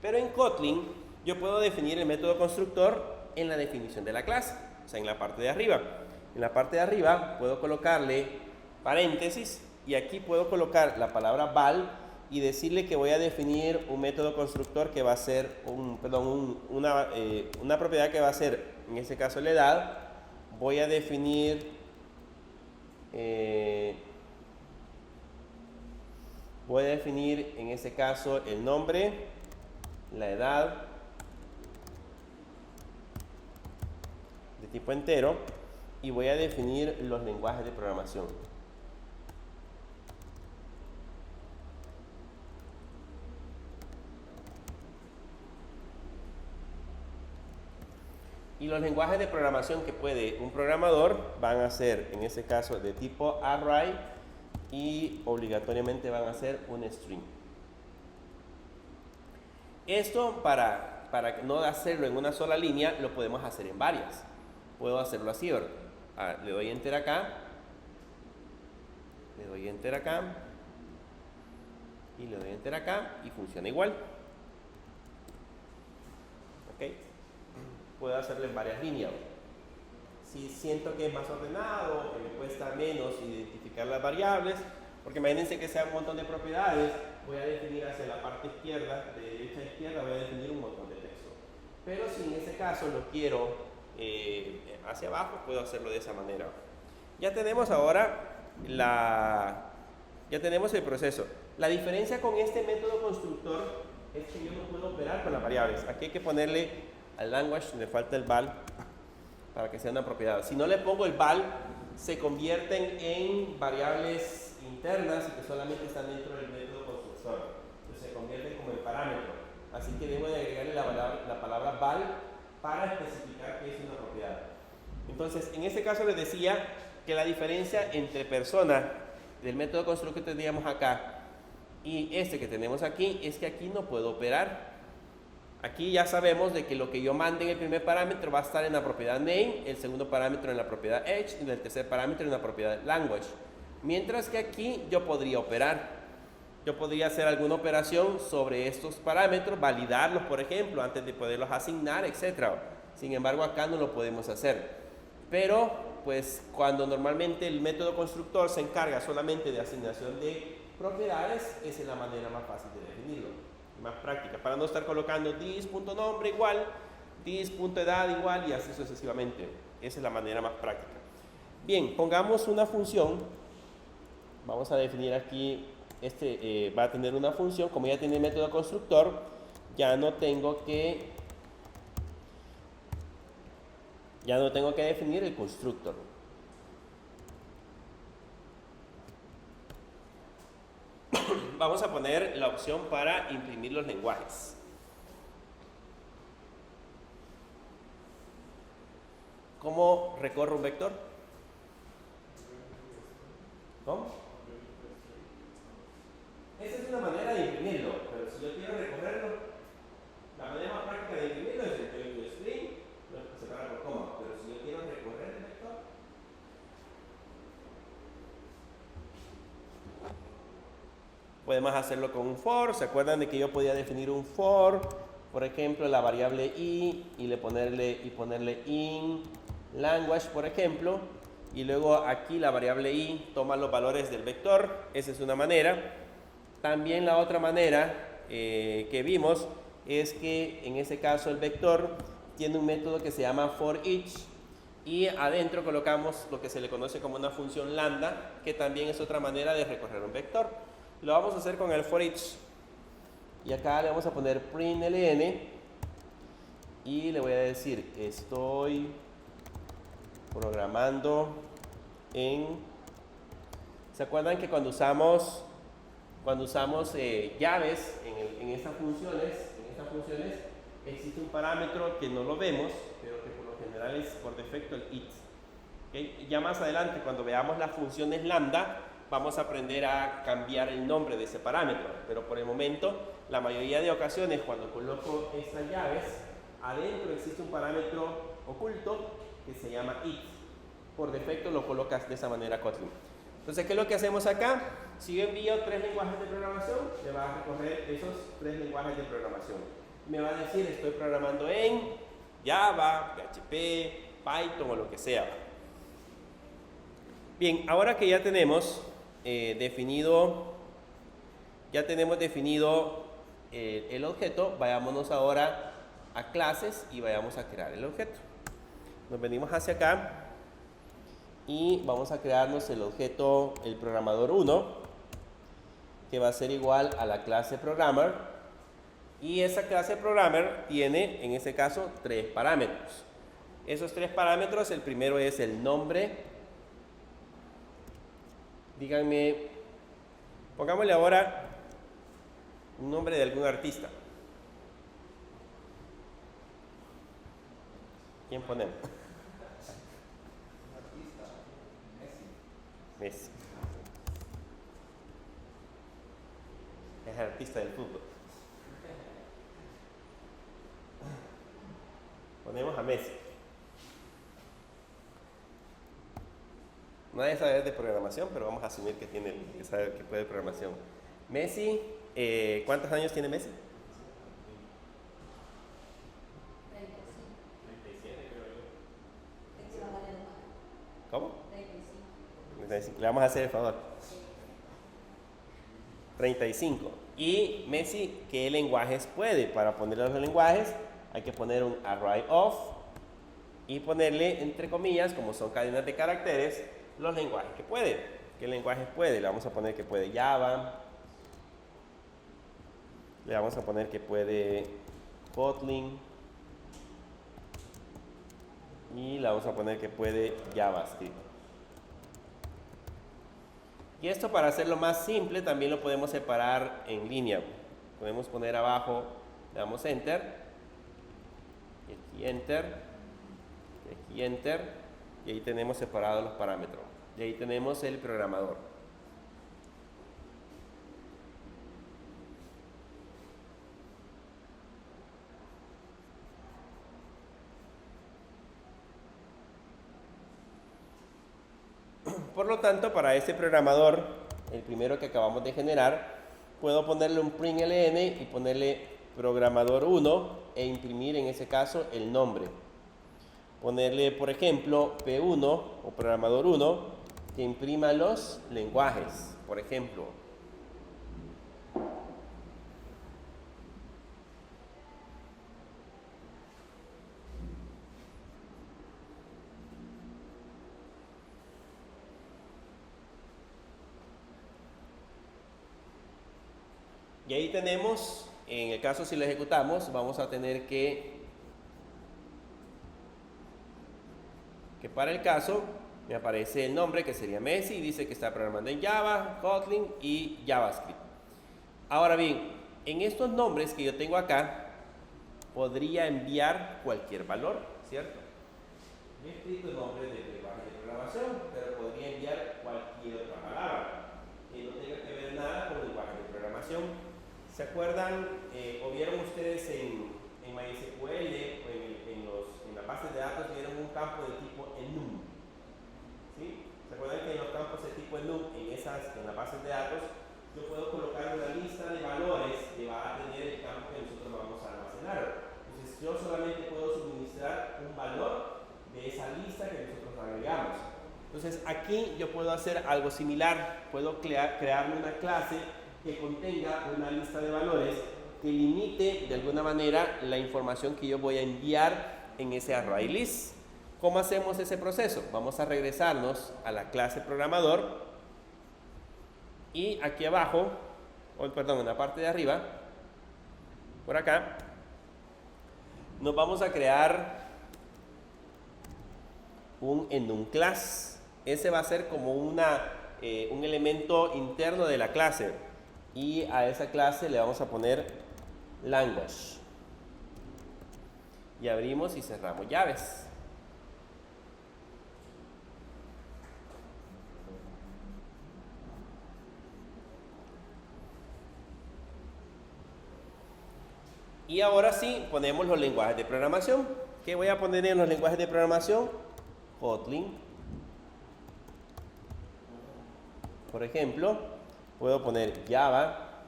Pero en Kotlin yo puedo definir el método constructor en la definición de la clase, o sea, en la parte de arriba. En la parte de arriba puedo colocarle paréntesis y aquí puedo colocar la palabra val y decirle que voy a definir un método constructor que va a ser una propiedad que va a ser, en este caso, la edad. Voy a definir en ese caso el nombre, la edad de tipo entero y voy a definir los lenguajes de programación. Y los lenguajes de programación que puede un programador van a ser, en este caso, de tipo array y obligatoriamente van a ser un string. Esto, para no hacerlo en una sola línea, lo podemos hacer en varias. Puedo hacerlo así, ¿verdad? Le doy enter acá, le doy enter acá y le doy enter acá y funciona igual. ¿Ok? Puedo hacerlo en varias líneas. Si siento que es más ordenado, que me cuesta menos identificar las variables, porque imagínense que sea un montón de propiedades, voy a definir hacia la parte izquierda, de derecha a izquierda, voy a definir un montón de texto. Pero si en ese caso lo quiero hacia abajo, puedo hacerlo de esa manera. Ya tenemos ahora ya tenemos el proceso. La diferencia con este método constructor es que yo no puedo operar con las variables. Aquí hay que ponerle al language, le falta el val para que sea una propiedad. Si no le pongo el val, se convierten en variables internas y que solamente están dentro del método constructor. Entonces se convierten como en parámetro. Así que debo de agregarle la palabra val para especificar que es una propiedad. Entonces, en este caso les decía que la diferencia entre persona del método constructor que teníamos acá y este que tenemos aquí es que aquí no puedo operar. Aquí ya sabemos de que lo que yo mande en el primer parámetro va a estar en la propiedad name, el segundo parámetro en la propiedad age y el tercer parámetro en la propiedad language. Mientras que aquí yo podría operar. Yo podría hacer alguna operación sobre estos parámetros, validarlos, por ejemplo, antes de poderlos asignar, etc. Sin embargo, acá no lo podemos hacer. Pero, pues, cuando normalmente el método constructor se encarga solamente de asignación de propiedades, esa es la manera más fácil de definirlo, más práctica, para no estar colocando this.nombre igual, this.edad igual y así sucesivamente. Esa es la manera más práctica. Bien, pongamos una función. Vamos a definir aquí, va a tener una función, como ya tiene el método constructor, ya no tengo que definir el constructor. vamos a poner la opción para imprimir los lenguajes. ¿Cómo recorro un vector? ¿Cómo? Esa es una manera de imprimirlo, pero si yo quiero recogerlo, la manera más práctica de imprimirlo es el string, lo separa por coma, pero si yo quiero recorrer el vector, podemos hacerlo con un for. ¿Se acuerdan de que yo podía definir un for? Por ejemplo, la variable i y ponerle in language, por ejemplo, y luego aquí la variable i toma los valores del vector. Esa es una manera. También la otra manera que vimos es que en ese caso el vector tiene un método que se llama for each y adentro colocamos lo que se le conoce como una función lambda, que también es otra manera de recorrer un vector. Lo vamos a hacer con el for each y acá le vamos a poner println y le voy a decir estoy programando en... ¿Se acuerdan que cuando usamos llaves en estas funciones existe un parámetro que no lo vemos, pero que por lo general es por defecto el it? ¿Okay? Ya más adelante, cuando veamos las funciones lambda, vamos a aprender a cambiar el nombre de ese parámetro, pero por el momento, la mayoría de ocasiones cuando coloco estas llaves, adentro existe un parámetro oculto que se llama it. Por defecto lo colocas de esa manera Kotlin. Entonces, ¿qué es lo que hacemos acá? Si yo envío 3 lenguajes de programación, me va a recorrer esos 3 lenguajes de programación. Me va a decir, estoy programando en Java, PHP, Python o lo que sea. Bien, ahora que ya tenemos definido el objeto, vayámonos ahora a clases y vayamos a crear el objeto. Nos venimos hacia acá y vamos a crearnos el objeto, el programador 1, que va a ser igual a la clase programmer, y esa clase programmer tiene en este caso 3 parámetros. Esos 3 parámetros, el primero es el nombre. Díganme, pongámosle ahora un nombre de algún artista. ¿Quién ponemos? Messi. Es artista del fútbol. Ponemos a Messi. Nadie sabe de programación, pero vamos a asumir que sabe que puede programación. Messi, ¿cuántos años tiene Messi? 37, creo yo. ¿Cómo? 35. Le vamos a hacer el favor. 35. Y Messi, ¿qué lenguajes puede? Para ponerle los lenguajes hay que poner un array of y ponerle entre comillas, como son cadenas de caracteres, los lenguajes que puede. ¿Qué lenguajes puede? Le vamos a poner que puede Java, le vamos a poner que puede Kotlin y le vamos a poner que puede JavaScript. Y esto, para hacerlo más simple, también lo podemos separar en línea. Podemos poner abajo, le damos Enter, y aquí Enter, y aquí Enter, y ahí tenemos separados los parámetros. Y ahí tenemos el programador. Por lo tanto, para este programador, el primero que acabamos de generar, puedo ponerle un println y ponerle programador 1 e imprimir en ese caso el nombre. Ponerle, por ejemplo, P1 o programador 1 que imprima los lenguajes, por ejemplo. Y ahí tenemos, en el caso si lo ejecutamos, vamos a tener que para el caso me aparece el nombre que sería Messi y dice que está programando en Java, Kotlin y JavaScript. Ahora bien, en estos nombres que yo tengo acá, podría enviar cualquier valor, ¿cierto? He escrito el nombre de lenguaje de programación, pero podría enviar cualquier otra palabra que no tenga que ver nada con el lenguaje de programación. ¿Se acuerdan o vieron ustedes en MySQL o en las bases de datos vieron un campo de tipo enum? ¿Sí? ¿Se acuerdan que en los campos de tipo enum, en las bases de datos, yo puedo colocar una lista de valores que va a tener el campo que nosotros vamos a almacenar? Entonces yo solamente puedo suministrar un valor de esa lista que nosotros agregamos. Entonces aquí yo puedo hacer algo similar, puedo crearme una clase que contenga una lista de valores que limite de alguna manera la información que yo voy a enviar en ese array list. ¿Cómo hacemos ese proceso? Vamos a regresarnos a la clase programador y aquí abajo, en la parte de arriba, por acá, nos vamos a crear un enum class. Ese va a ser como un elemento interno de la clase y a esa clase le vamos a poner language y abrimos y cerramos llaves. Y ahora sí ponemos los lenguajes de programación. ¿Qué voy a poner en los lenguajes de programación? Kotlin. Por ejemplo, puedo poner Java,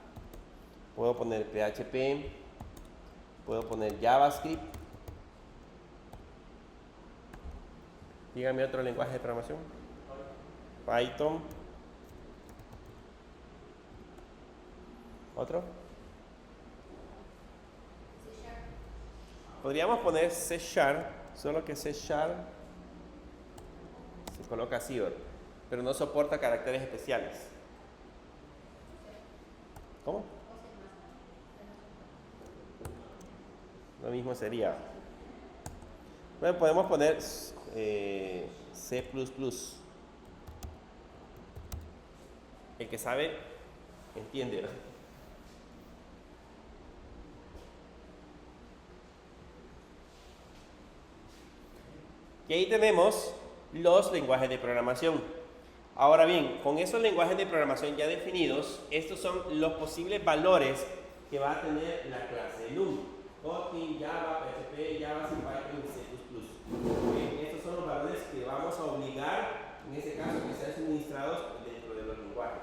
puedo poner PHP, puedo poner JavaScript. Dígame otro lenguaje de programación. Python. ¿Otro? Podríamos poner C#, solo que C# se coloca así, pero no soporta caracteres especiales. ¿Cómo? Lo mismo sería. Bueno, podemos poner C++. El que sabe, entiende, ¿no? Y ahí tenemos los lenguajes de programación. Ahora bien, con esos lenguajes de programación ya definidos, estos son los posibles valores que va a tener la clase enum. Kotlin, Java, PHP, JavaScript, Python y C++. Estos son los valores que vamos a obligar, en este caso, que sean suministrados dentro de los lenguajes.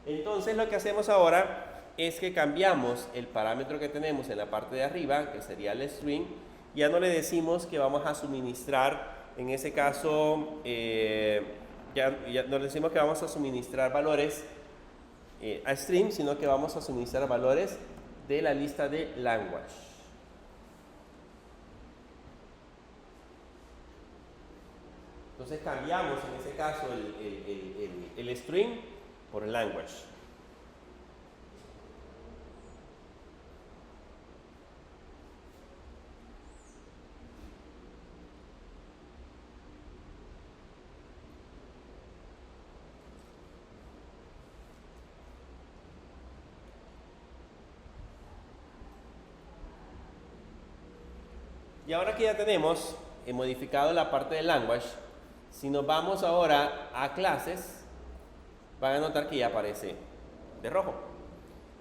Entonces lo que hacemos ahora es que cambiamos el parámetro que tenemos en la parte de arriba, que sería el string. Ya no le decimos que vamos a suministrar, en ese caso, ya no le decimos que vamos a suministrar valores a string, sino que vamos a suministrar valores de la lista de language. Entonces cambiamos en ese caso el string por el language. Y ahora que ya tenemos modificado la parte de language, si nos vamos ahora a clases, van a notar que ya aparece de rojo.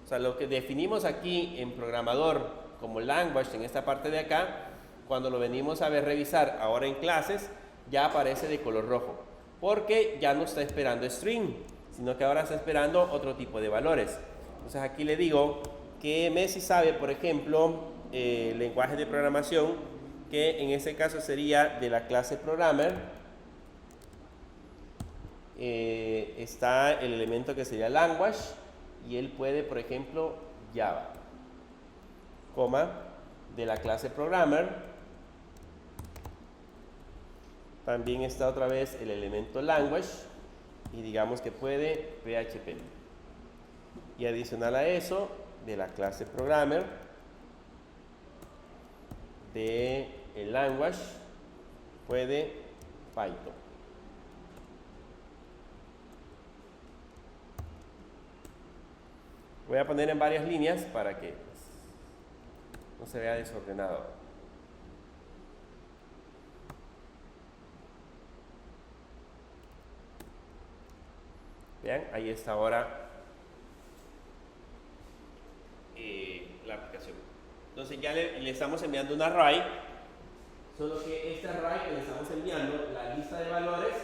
O sea, lo que definimos aquí en programador como language en esta parte de acá, cuando lo venimos a revisar ahora en clases, ya aparece de color rojo. Porque ya no está esperando string, sino que ahora está esperando otro tipo de valores. Entonces aquí le digo que Messi sabe, por ejemplo, lenguaje de programación, que en ese caso sería de la clase programmer. Está el elemento que sería language y él puede, por ejemplo, Java, de la clase programmer. También está otra vez el elemento language y digamos que puede PHP. Y adicional a eso, de la clase programmer, de el language, puede Python. Voy a poner en varias líneas para que no se vea desordenado. Vean, ahí está ahora la aplicación. Entonces ya le estamos enviando un array, solo que este array que le estamos enviando, la lista de valores,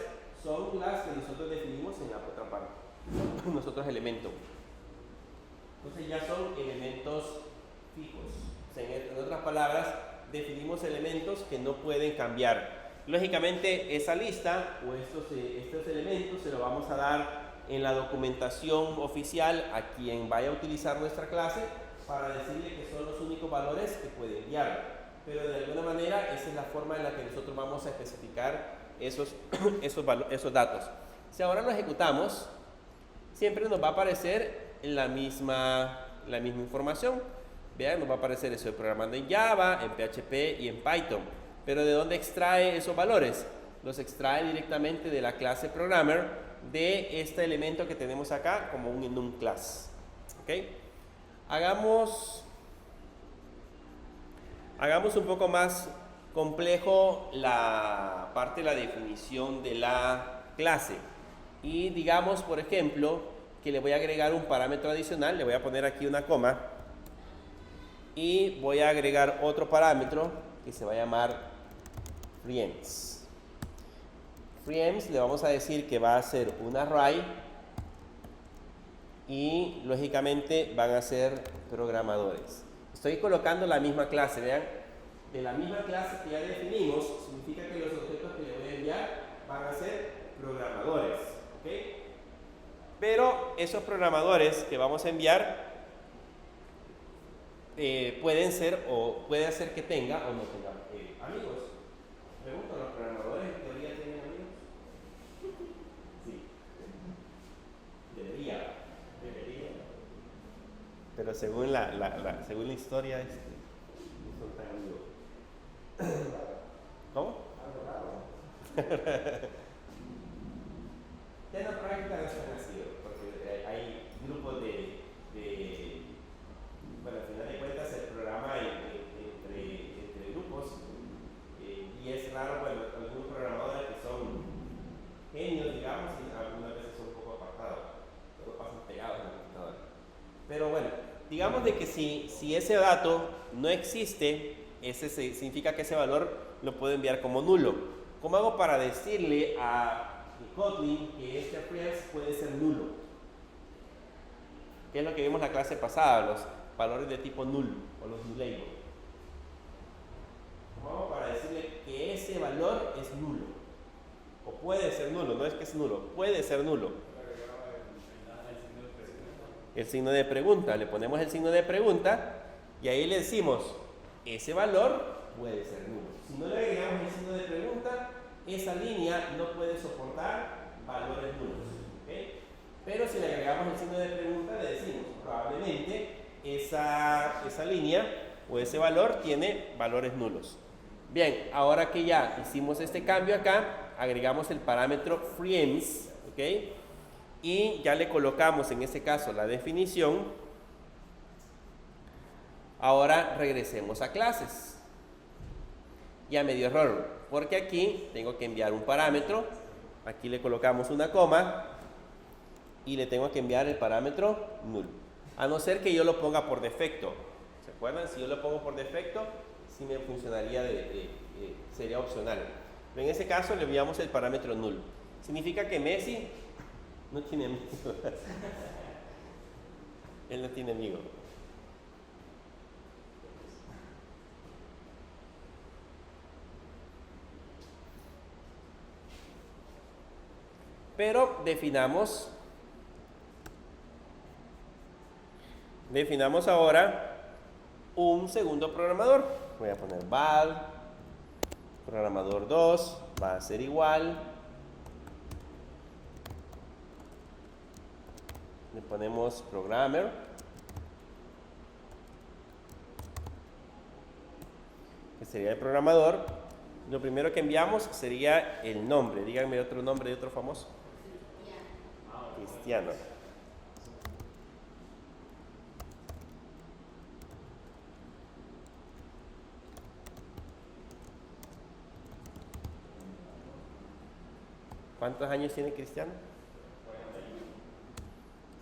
son las que nosotros definimos en la otra parte, nosotros elementos. Entonces ya son elementos fijos. O sea, en otras palabras, definimos elementos que no pueden cambiar. Lógicamente, esa lista o estos elementos se los vamos a dar en la documentación oficial a quien vaya a utilizar nuestra clase para decirle que son los únicos valores que puede enviar. Pero de alguna manera esa es la forma en la que nosotros vamos a especificar esos datos. Si ahora lo ejecutamos, siempre nos va a aparecer la misma información. Vean, nos va a aparecer estoy programando en Java, en PHP y en Python. Pero ¿de dónde extrae esos valores? Los extrae directamente de la clase Programmer, de este elemento que tenemos acá como un enum class. ¿Ok? Hagamos un poco más complejo la parte de la definición de la clase. Y digamos, por ejemplo, que le voy a agregar un parámetro adicional, le voy a poner aquí una coma y voy a agregar otro parámetro que se va a llamar friends. Friends le vamos a decir que va a ser un array y lógicamente van a ser programadores. Estoy colocando la misma clase, vean, de la misma clase que ya definimos, significa que los objetos que le voy a enviar van a ser programadores, ¿ok? Pero esos programadores que vamos a enviar pueden ser o puede hacer que tenga o no tenga amigos. Pregunto, ¿los programadores en teoría tienen amigos? Sí. Debería. Pero según según la historia, no son tan amigos. ¿Cómo? Ya en la práctica no están así, porque hay grupos bueno, al final de cuentas el programa entre grupos y es raro, bueno, algunos programadores que son genios, digamos, y algunas veces son un poco apartados, todos pasan pegados en la computadora. Pero bueno, digamos de que si ese dato no existe, significa que ese valor lo puedo enviar como nulo. ¿Cómo hago para decirle a Kotlin que este friends puede ser nulo? ¿Qué es lo que vimos en la clase pasada? Los valores de tipo null o los nullable. ¿Cómo hago para decirle que ese valor es nulo? O puede ser nulo, no es que es nulo, puede ser nulo. El signo de pregunta, le ponemos el signo de pregunta y ahí le decimos, ese valor puede ser nulo. Si no le agregamos el signo de pregunta, esa línea no puede soportar valores nulos. ¿Okay? Pero si le agregamos el signo de pregunta, le decimos, probablemente esa línea o ese valor tiene valores nulos. Bien, ahora que ya hicimos este cambio acá, agregamos el parámetro friends, ¿ok? Y ya le colocamos en este caso la definición. Ahora regresemos a clases. Ya me dio error, porque aquí tengo que enviar un parámetro, aquí le colocamos una coma y le tengo que enviar el parámetro null. A no ser que yo lo ponga por defecto. ¿Se acuerdan? Si yo lo pongo por defecto, sí me funcionaría, sería opcional. Pero en ese caso le enviamos el parámetro null. Significa que Messi no tiene amigos. Él no tiene amigos. Pero definamos ahora un segundo programador. Voy a poner val, programador 2, va a ser igual. Le ponemos programmer. Que sería el programador. Lo primero que enviamos sería el nombre. Díganme otro nombre de otro famoso. Cristiano. ¿Cuántos años tiene Cristiano?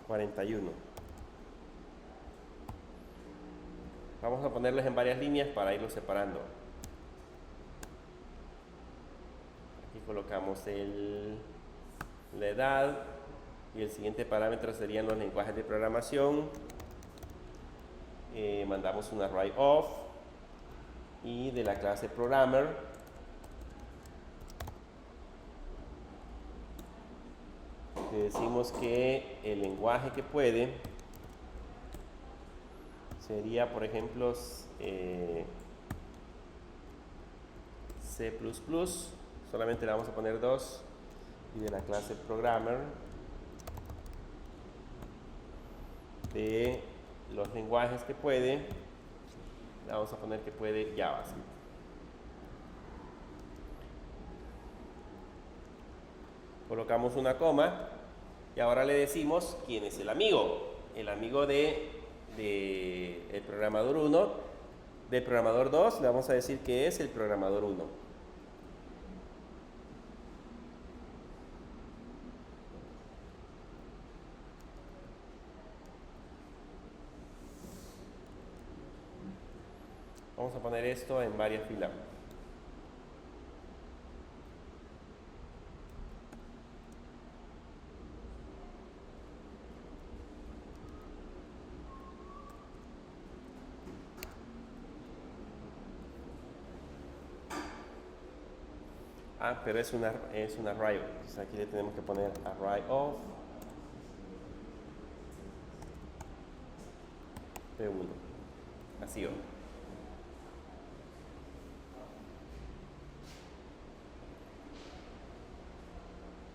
41. Vamos a ponerlos en varias líneas para irlos separando. Aquí colocamos la edad y el siguiente parámetro serían los lenguajes de programación. Mandamos un array of y de la clase programmer le decimos que el lenguaje que puede sería, por ejemplo, C++. Solamente le vamos a poner 2. Y de la clase programmer, de los lenguajes que puede, le vamos a poner que puede JavaScript. Colocamos una coma y ahora le decimos quién es el amigo. El amigo del programador 1, del programador 2, le vamos a decir que es el programador 1. Vamos a poner esto en varias filas. Pero es un array. Entonces aquí le tenemos que poner array of P1. Así va.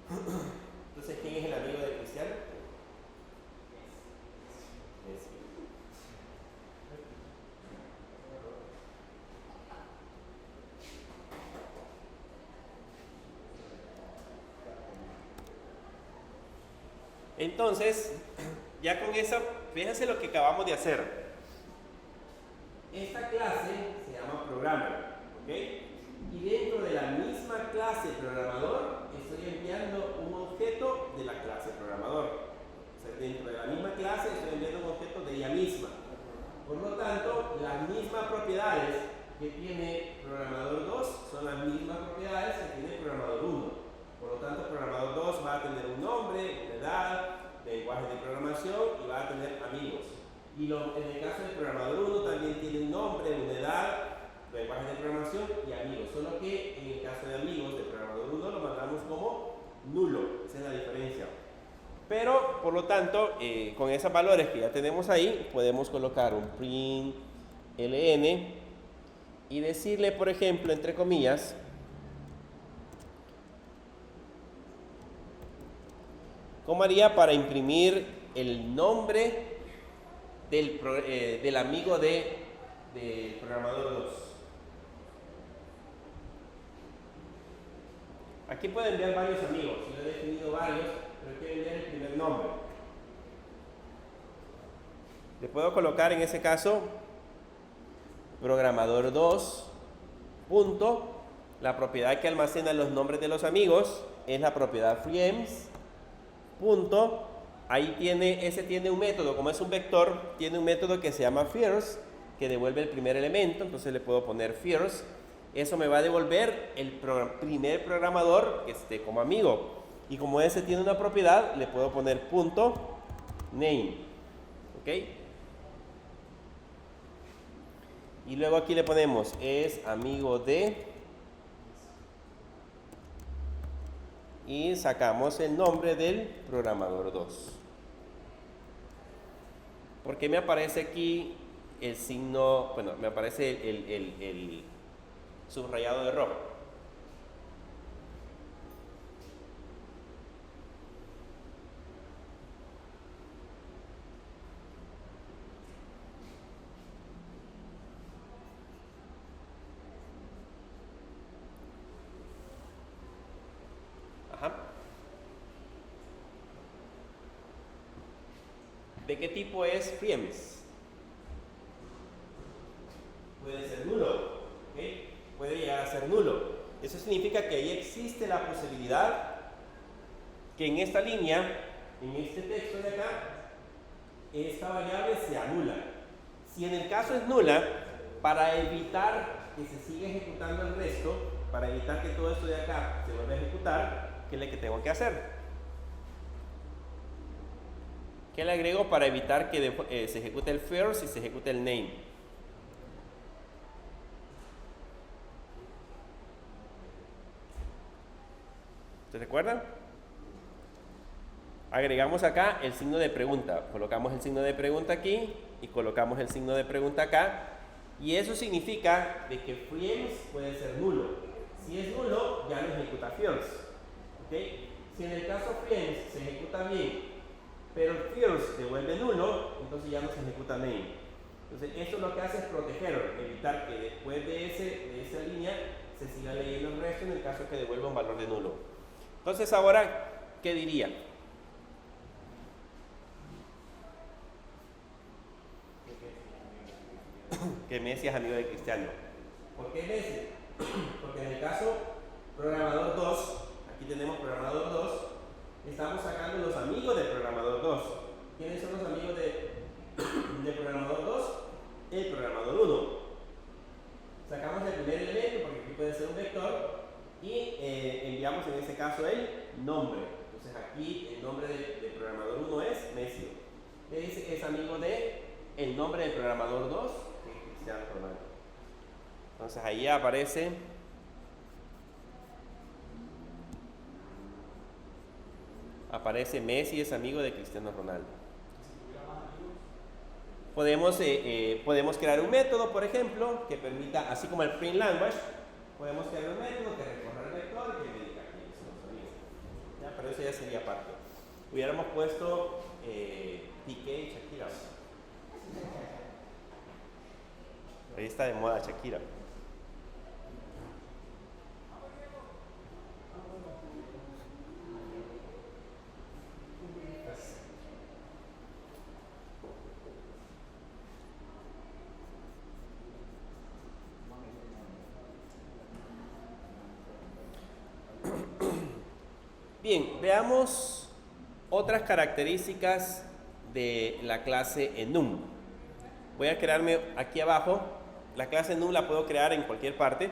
Entonces, ¿quién es el amigo de Cristiano? Messi. Entonces, ya con eso, fíjense lo que acabamos de hacer. Esta clase se llama programmer, ¿ok? Y dentro de la misma clase programador estoy enviando un objeto de la clase programador. O sea, dentro de la misma clase estoy enviando un objeto de ella misma. Por lo tanto, las mismas propiedades que tiene programador 2 son las mismas propiedades que tiene programador 1. Por lo tanto, programador 2 va a tener un nombre, una edad, lenguaje de programación y va a tener amigos. Y en el caso del programador 1 también tiene un nombre, una edad, lenguaje de programación y amigos. Solo que en el caso de amigos de programador 1 lo mandamos como nulo. Esa es la diferencia. Pero, por lo tanto, con esos valores que ya tenemos ahí, podemos colocar un print ln y decirle, por ejemplo, entre comillas, ¿cómo haría para imprimir el nombre del amigo del programador 2? Aquí puedo enviar varios amigos, yo he definido varios, pero quiero enviar el primer nombre. Le puedo colocar en ese caso programador 2 punto, la propiedad que almacena los nombres de los amigos es la propiedad freeEms punto, ahí tiene un método, como es un vector, tiene un método que se llama first, que devuelve el primer elemento, entonces le puedo poner first, eso me va a devolver el primer programador que esté como amigo, y como ese tiene una propiedad, le puedo poner punto name, ¿ok? Y luego aquí le ponemos es amigo de, y sacamos el nombre del programador 2. ¿Por qué me aparece aquí el signo? Bueno, me aparece el subrayado de rojo. Ajá. ¿De qué tipo es freeEms? Puede ser nulo, ¿ok? Puede llegar a ser nulo. Eso significa que ahí existe la posibilidad que en esta línea, en este texto de acá, esta variable se anula. Si en el caso es nula, para evitar que se siga ejecutando el resto, para evitar que todo esto de acá se vuelva a ejecutar, ¿qué es lo que tengo que hacer? ¿Qué le agrego para evitar que se ejecute el first y se ejecute el name? ¿Se recuerdan? Agregamos acá el signo de pregunta. Colocamos el signo de pregunta aquí y colocamos el signo de pregunta acá. Y eso significa de que friends puede ser nulo. Si es nulo, ya no ejecuta first. ¿Okay? Si en el caso friends se ejecuta bien, pero el first devuelve nulo, entonces ya no se ejecuta name. Entonces eso lo que hace es proteger, evitar que después de esa línea se siga leyendo el resto en el caso que devuelva un valor de nulo. Entonces ahora, ¿qué diría? Que Messi es amigo de Cristiano. ¿Por qué Messi? Porque en el caso programador 2, aquí tenemos programador 2, estamos sacando los amigos del programador 2. ¿Quiénes son los amigos de programador 2? El programador 1. Sacamos el primer elemento porque aquí puede ser un vector y enviamos en este caso el nombre. Entonces aquí el nombre del programador 1 es Messi. Le dice que es amigo de el nombre del programador 2, que es Cristiano Ronaldo. Entonces ahí aparece Messi es amigo de Cristiano Ronaldo. Podemos crear un método, por ejemplo, que permita, así como el print language, podemos crear un método que recorra el vector y que me diga quiénes son los amigos. ¿Ya? Pero eso ya sería parte. Hubiéramos puesto Piqué y Shakira. Ahí está de moda Shakira. Bien, veamos otras características de la clase enum. Voy a crearme aquí abajo, la clase enum la puedo crear en cualquier parte.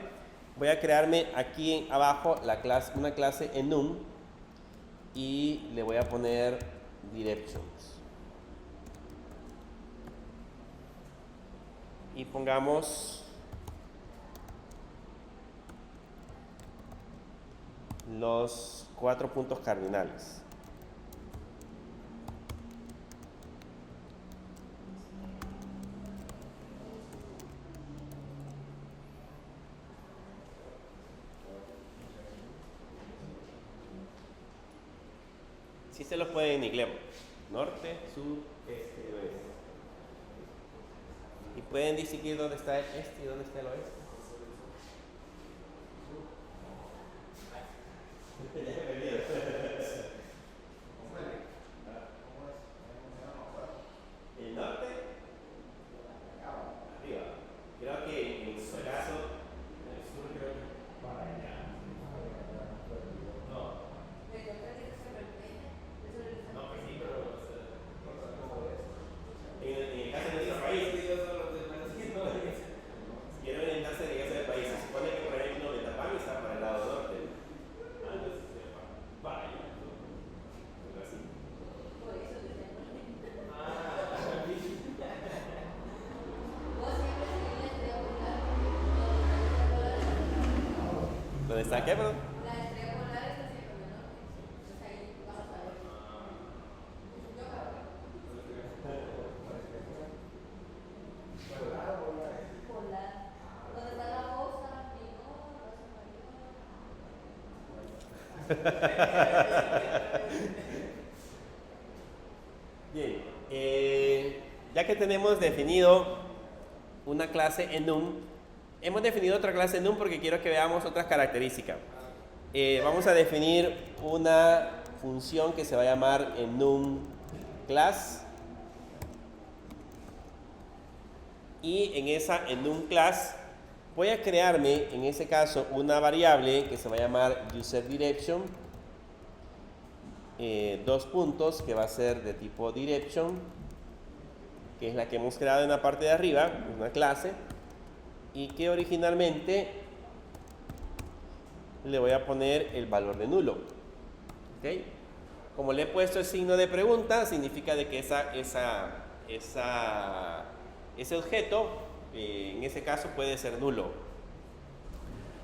Voy a crearme aquí abajo una clase enum y le voy a poner directions. Y pongamos los 4 puntos cardinales. Si se los pueden en inglés: norte, sur, este y oeste. Y pueden distinguir dónde está el este y dónde está el oeste. El norte, arriba. Creo que en su caso, el sur creo que para allá. No. No, pues sí, pero en el caso de nuestro país, quiero orientarse en el caso del país. Se supone que por ejemplo Metapán está para el lado norte. Para allá. Algo así. ¿Dónde está qué, perdón? La estrella polar está siempre en el norte. Entonces ahí vas a saber. Polar. ¿Dónde está la bosa? Bien, ya que tenemos definido una clase enum, hemos definido otra clase enum porque quiero que veamos otras características. Vamos a definir una función que se va a llamar enum class. Y en esa enum class voy a crearme, en ese caso, una variable que se va a llamar user direction. dos puntos que va a ser de tipo direction, que es la que hemos creado en la parte de arriba, una clase, y que originalmente le voy a poner el valor de nulo. ¿Okay? Como le he puesto el signo de pregunta, significa de que ese objeto, en ese caso, puede ser nulo.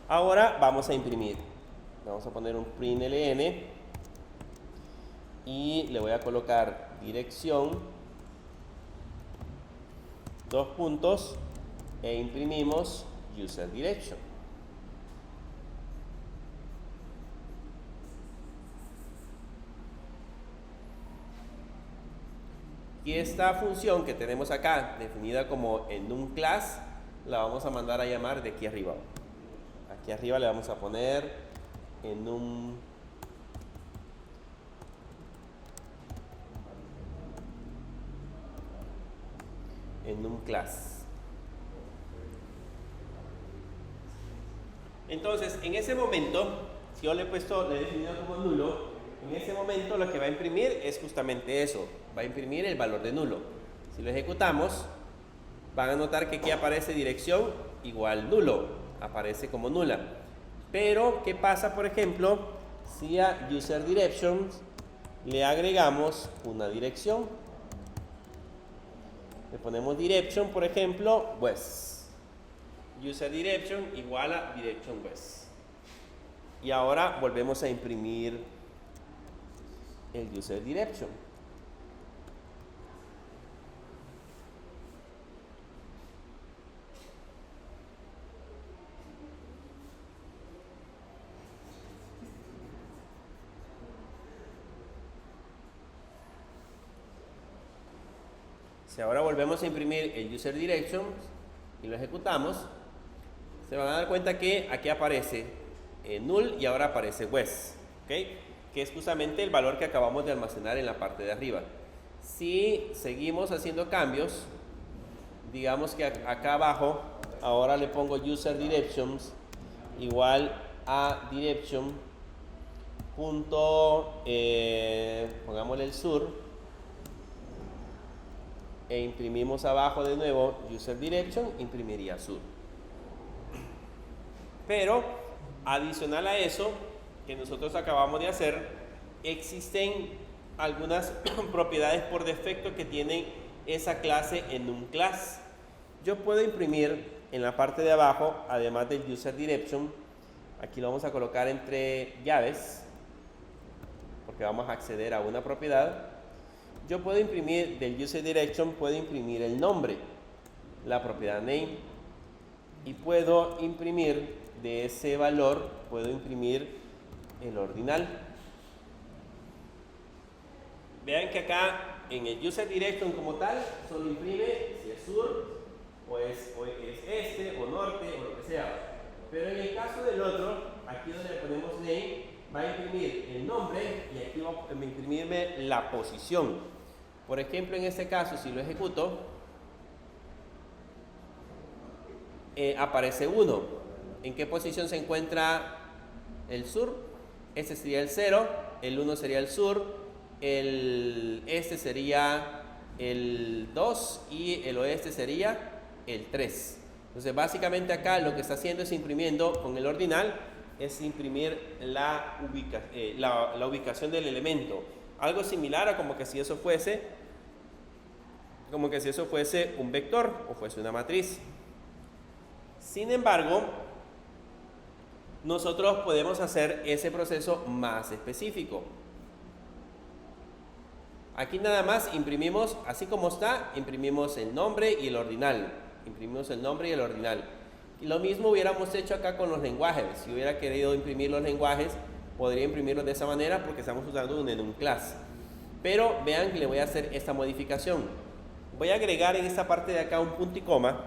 Ahora vamos a imprimir. Vamos a poner un println y le voy a colocar dirección, dos puntos, e imprimimos user direction. Y esta función que tenemos acá, definida como en un class, la vamos a mandar a llamar de aquí arriba. Aquí arriba le vamos a poner en un class. Entonces, en ese momento, si yo le he definido como nulo, en ese momento lo que va a imprimir es justamente eso, va a imprimir el valor de nulo. Si lo ejecutamos, van a notar que aquí aparece dirección igual nulo, aparece como nula. Pero, ¿qué pasa, por ejemplo, si a user directions le agregamos una dirección? Le ponemos direction, por ejemplo, west. User direction igual a direction west. Y ahora volvemos a imprimir el user direction. Si ahora volvemos a imprimir el user direction y lo ejecutamos, se van a dar cuenta que aquí aparece null y ahora aparece west, ¿okay? Que es justamente el valor que acabamos de almacenar en la parte de arriba. Si seguimos haciendo cambios, digamos que acá abajo ahora le pongo user directions igual a direction punto, pongámosle el sur, e imprimimos abajo de nuevo user direction, imprimiría sur. Pero adicional a eso que nosotros acabamos de hacer, existen algunas propiedades por defecto que tienen esa clase en un class. Yo puedo imprimir en la parte de abajo, además del user direction, aquí lo vamos a colocar entre llaves, porque vamos a acceder a una propiedad. Yo puedo imprimir del user direction, puedo imprimir el nombre, la propiedad name, y puedo imprimir de ese valor, puedo imprimir el ordinal. Vean que acá en el user direction como tal solo imprime si es sur o es este o norte o lo que sea. Pero en el caso del otro, aquí donde le ponemos name, va a imprimir el nombre y aquí va a imprimirme la posición. Por ejemplo, en este caso, si lo ejecuto, aparece 1. ¿En qué posición se encuentra el sur? Este sería el 0, el 1 sería el sur, este sería el 2 y el oeste sería el 3. Entonces, básicamente acá lo que está haciendo es imprimiendo con el ordinal, es imprimir la ubicación del elemento. Algo similar a como que si eso fuese un vector o fuese una matriz. Sin embargo, nosotros podemos hacer ese proceso más específico. Aquí nada más imprimimos, así como está, imprimimos el nombre y el ordinal. Imprimimos el nombre y el ordinal. Y lo mismo hubiéramos hecho acá con los lenguajes. Si hubiera querido imprimir los lenguajes, podría imprimirlos de esa manera porque estamos usando un class. Pero vean que le voy a hacer esta modificación. Voy a agregar en esta parte de acá un punto y coma.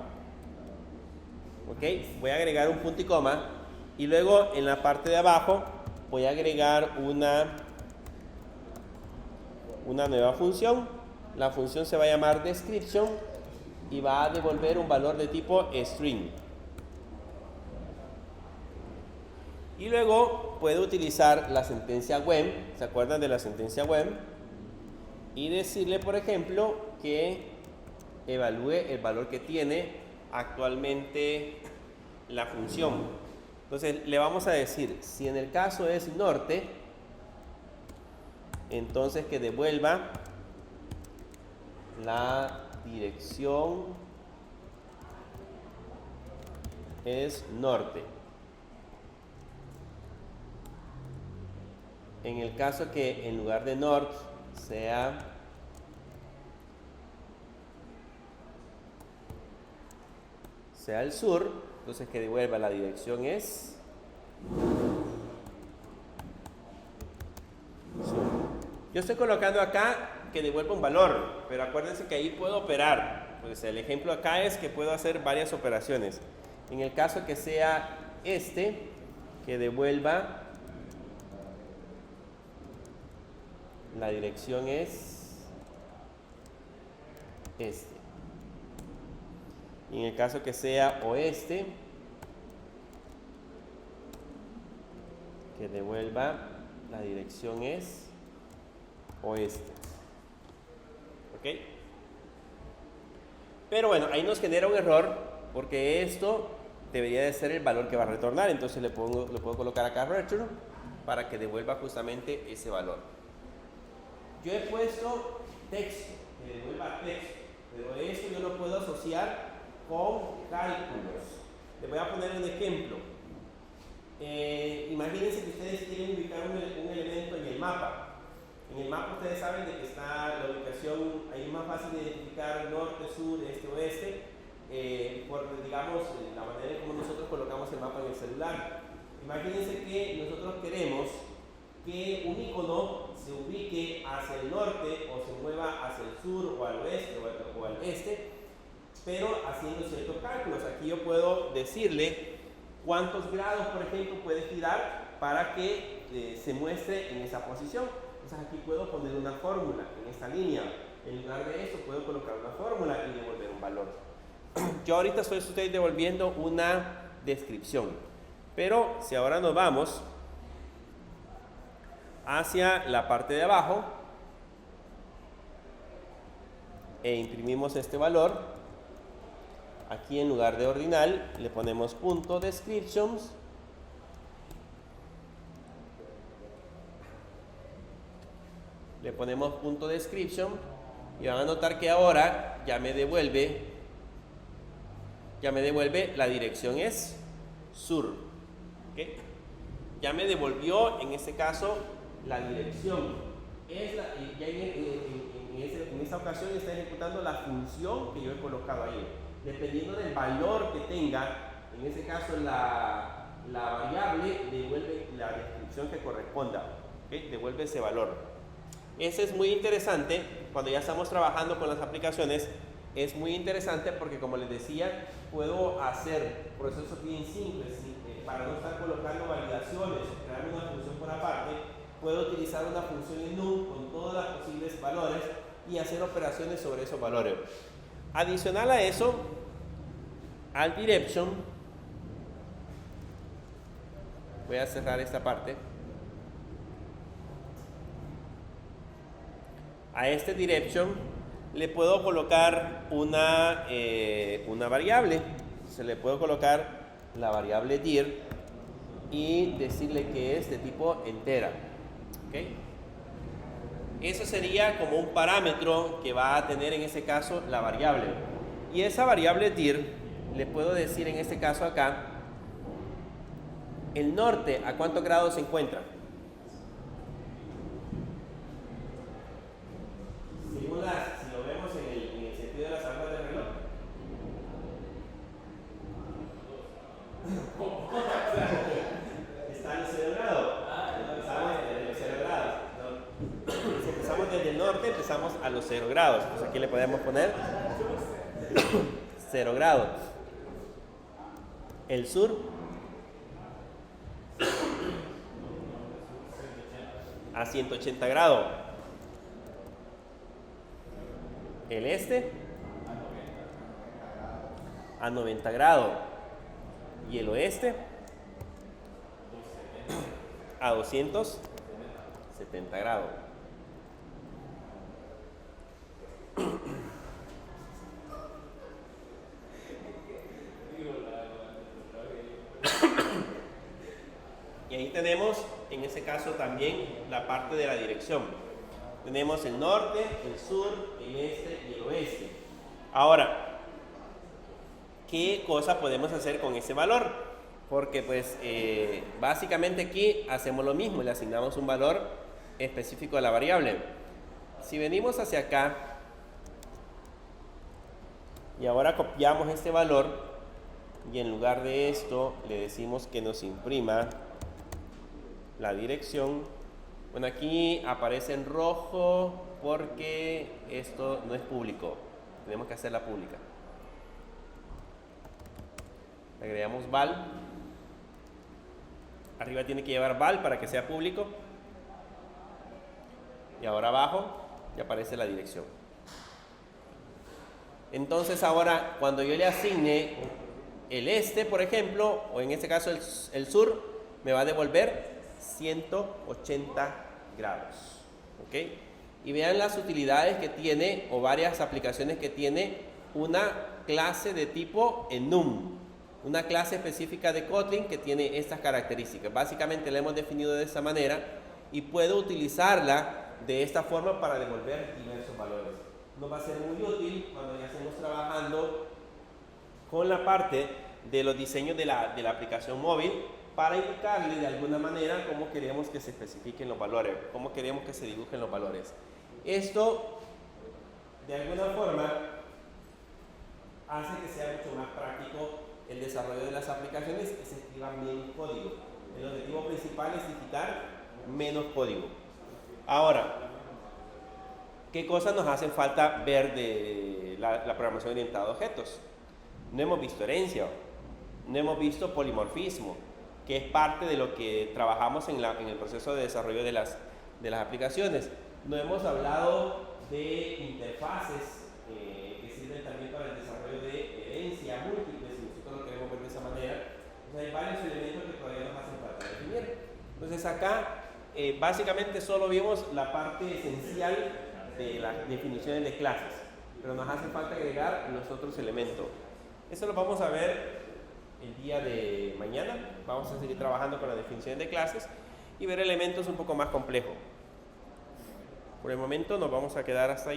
¿Ok? Voy a agregar un punto y coma. Y luego en la parte de abajo voy a agregar una nueva función. La función se va a llamar description y va a devolver un valor de tipo string. Y luego puede utilizar la sentencia when, ¿se acuerdan de la sentencia when? Y decirle, por ejemplo, que evalúe el valor que tiene actualmente la función. Entonces le vamos a decir, si en el caso es norte, entonces que devuelva la dirección es norte. En el caso que en lugar de north sea el sur, entonces que devuelva la dirección es sur. Yo estoy colocando acá que devuelva un valor, pero acuérdense que ahí puedo operar. Pues el ejemplo acá es que puedo hacer varias operaciones. En el caso que sea este, que devuelva la dirección es este. Y en el caso que sea oeste, que devuelva la dirección es oeste. ¿Ok? Pero bueno, ahí nos genera un error porque esto debería de ser el valor que va a retornar. Entonces le puedo colocar acá return para que devuelva justamente ese valor. Yo he puesto texto, que devuelva texto, pero esto yo lo puedo asociar con cálculos. Les voy a poner un ejemplo. Imagínense que ustedes quieren ubicar un elemento en el mapa. En el mapa ustedes saben de que está la ubicación, ahí es más fácil de identificar norte, sur, este, oeste, por, digamos, la manera en como nosotros colocamos el mapa en el celular. Imagínense que nosotros queremos que un icono se ubique hacia el norte o se mueva hacia el sur o al oeste o al este, pero haciendo ciertos cálculos. Aquí yo puedo decirle cuántos grados, por ejemplo, puede girar para que se muestre en esa posición. Entonces aquí puedo poner una fórmula en esta línea. En lugar de esto puedo colocar una fórmula y devolver un valor. Yo ahorita estoy devolviendo una descripción. Pero si ahora nos vamos hacia la parte de abajo e imprimimos este valor, aquí en lugar de ordinal le ponemos punto descriptions le ponemos punto description y van a notar que ahora ya me devuelve la dirección es sur. ¿Okay? Ya me devolvió en este caso la dirección. Ya en esta ocasión está ejecutando la función que yo he colocado ahí. Dependiendo del valor que tenga, en este caso la variable devuelve la descripción que corresponda. ¿Okay? Devuelve ese valor. Eso es muy interesante cuando ya estamos trabajando con las aplicaciones. Es muy interesante porque, como les decía, puedo hacer procesos bien simples para no estar colocando validaciones, crear una función por aparte. Puedo utilizar una función en NUM con todos los posibles valores y hacer operaciones sobre esos valores. Adicional a eso, al direction, voy a cerrar esta parte. A este direction le puedo colocar una variable. Se le puedo colocar la variable dir y decirle que es de tipo entera. ¿Okay? Eso sería como un parámetro que va a tener en este caso la variable. Y esa variable dir le puedo decir en este caso acá el norte a cuántos grados se encuentra. Si lo vemos en el sentido de las agujas del reloj. Está a los 0 grados. Empezamos desde los 0 grados. No. Si empezamos desde el norte, empezamos a los 0 grados. Entonces aquí le podemos poner 0 grados. El sur a 180 grados. El este a 90 grados y el oeste a 270 grados. Y ahí tenemos, en ese caso también, la parte de la dirección. Tenemos el norte, el sur, el este y el oeste. Ahora, ¿qué cosa podemos hacer con ese valor? Porque pues básicamente aquí hacemos lo mismo, le asignamos un valor específico a la variable. Si venimos hacia acá y ahora copiamos este valor y en lugar de esto le decimos que nos imprima la dirección. Bueno, aquí aparece en rojo porque esto no es público, tenemos que hacerla pública. Agregamos val, arriba tiene que llevar val para que sea público y ahora abajo ya aparece la dirección. Entonces ahora cuando yo le asigne el este, por ejemplo, o en este caso el sur, me va a devolver 180 grados. ¿Ok? Y vean las utilidades que tiene o varias aplicaciones que tiene una clase de tipo enum, una clase específica de Kotlin que tiene estas características. Básicamente la hemos definido de esta manera y puedo utilizarla de esta forma para devolver diversos valores. Nos va a ser muy útil cuando ya estemos trabajando con la parte de los diseños de la aplicación móvil, para indicarle de alguna manera cómo queremos que se especifiquen los valores, cómo queremos que se dibujen los valores. Esto, de alguna forma, hace que sea mucho más práctico el desarrollo de las aplicaciones y se escriba menos código. El objetivo principal es digitar menos código. Ahora, ¿qué cosas nos hacen falta ver de la programación orientada a objetos? No hemos visto herencia, no hemos visto polimorfismo, que es parte de lo que trabajamos en el proceso de desarrollo de las aplicaciones. No hemos hablado de interfaces que sirven también para el desarrollo de herencia múltiple, si nosotros lo queremos ver de esa manera. Entonces hay varios elementos que todavía nos hacen falta definir. Entonces acá básicamente solo vimos la parte esencial de las definiciones de clases, pero nos hace falta agregar los otros elementos. Eso lo vamos a ver el día de mañana. Vamos a seguir trabajando con la definición de clases y ver elementos un poco más complejos. Por el momento nos vamos a quedar hasta ahí.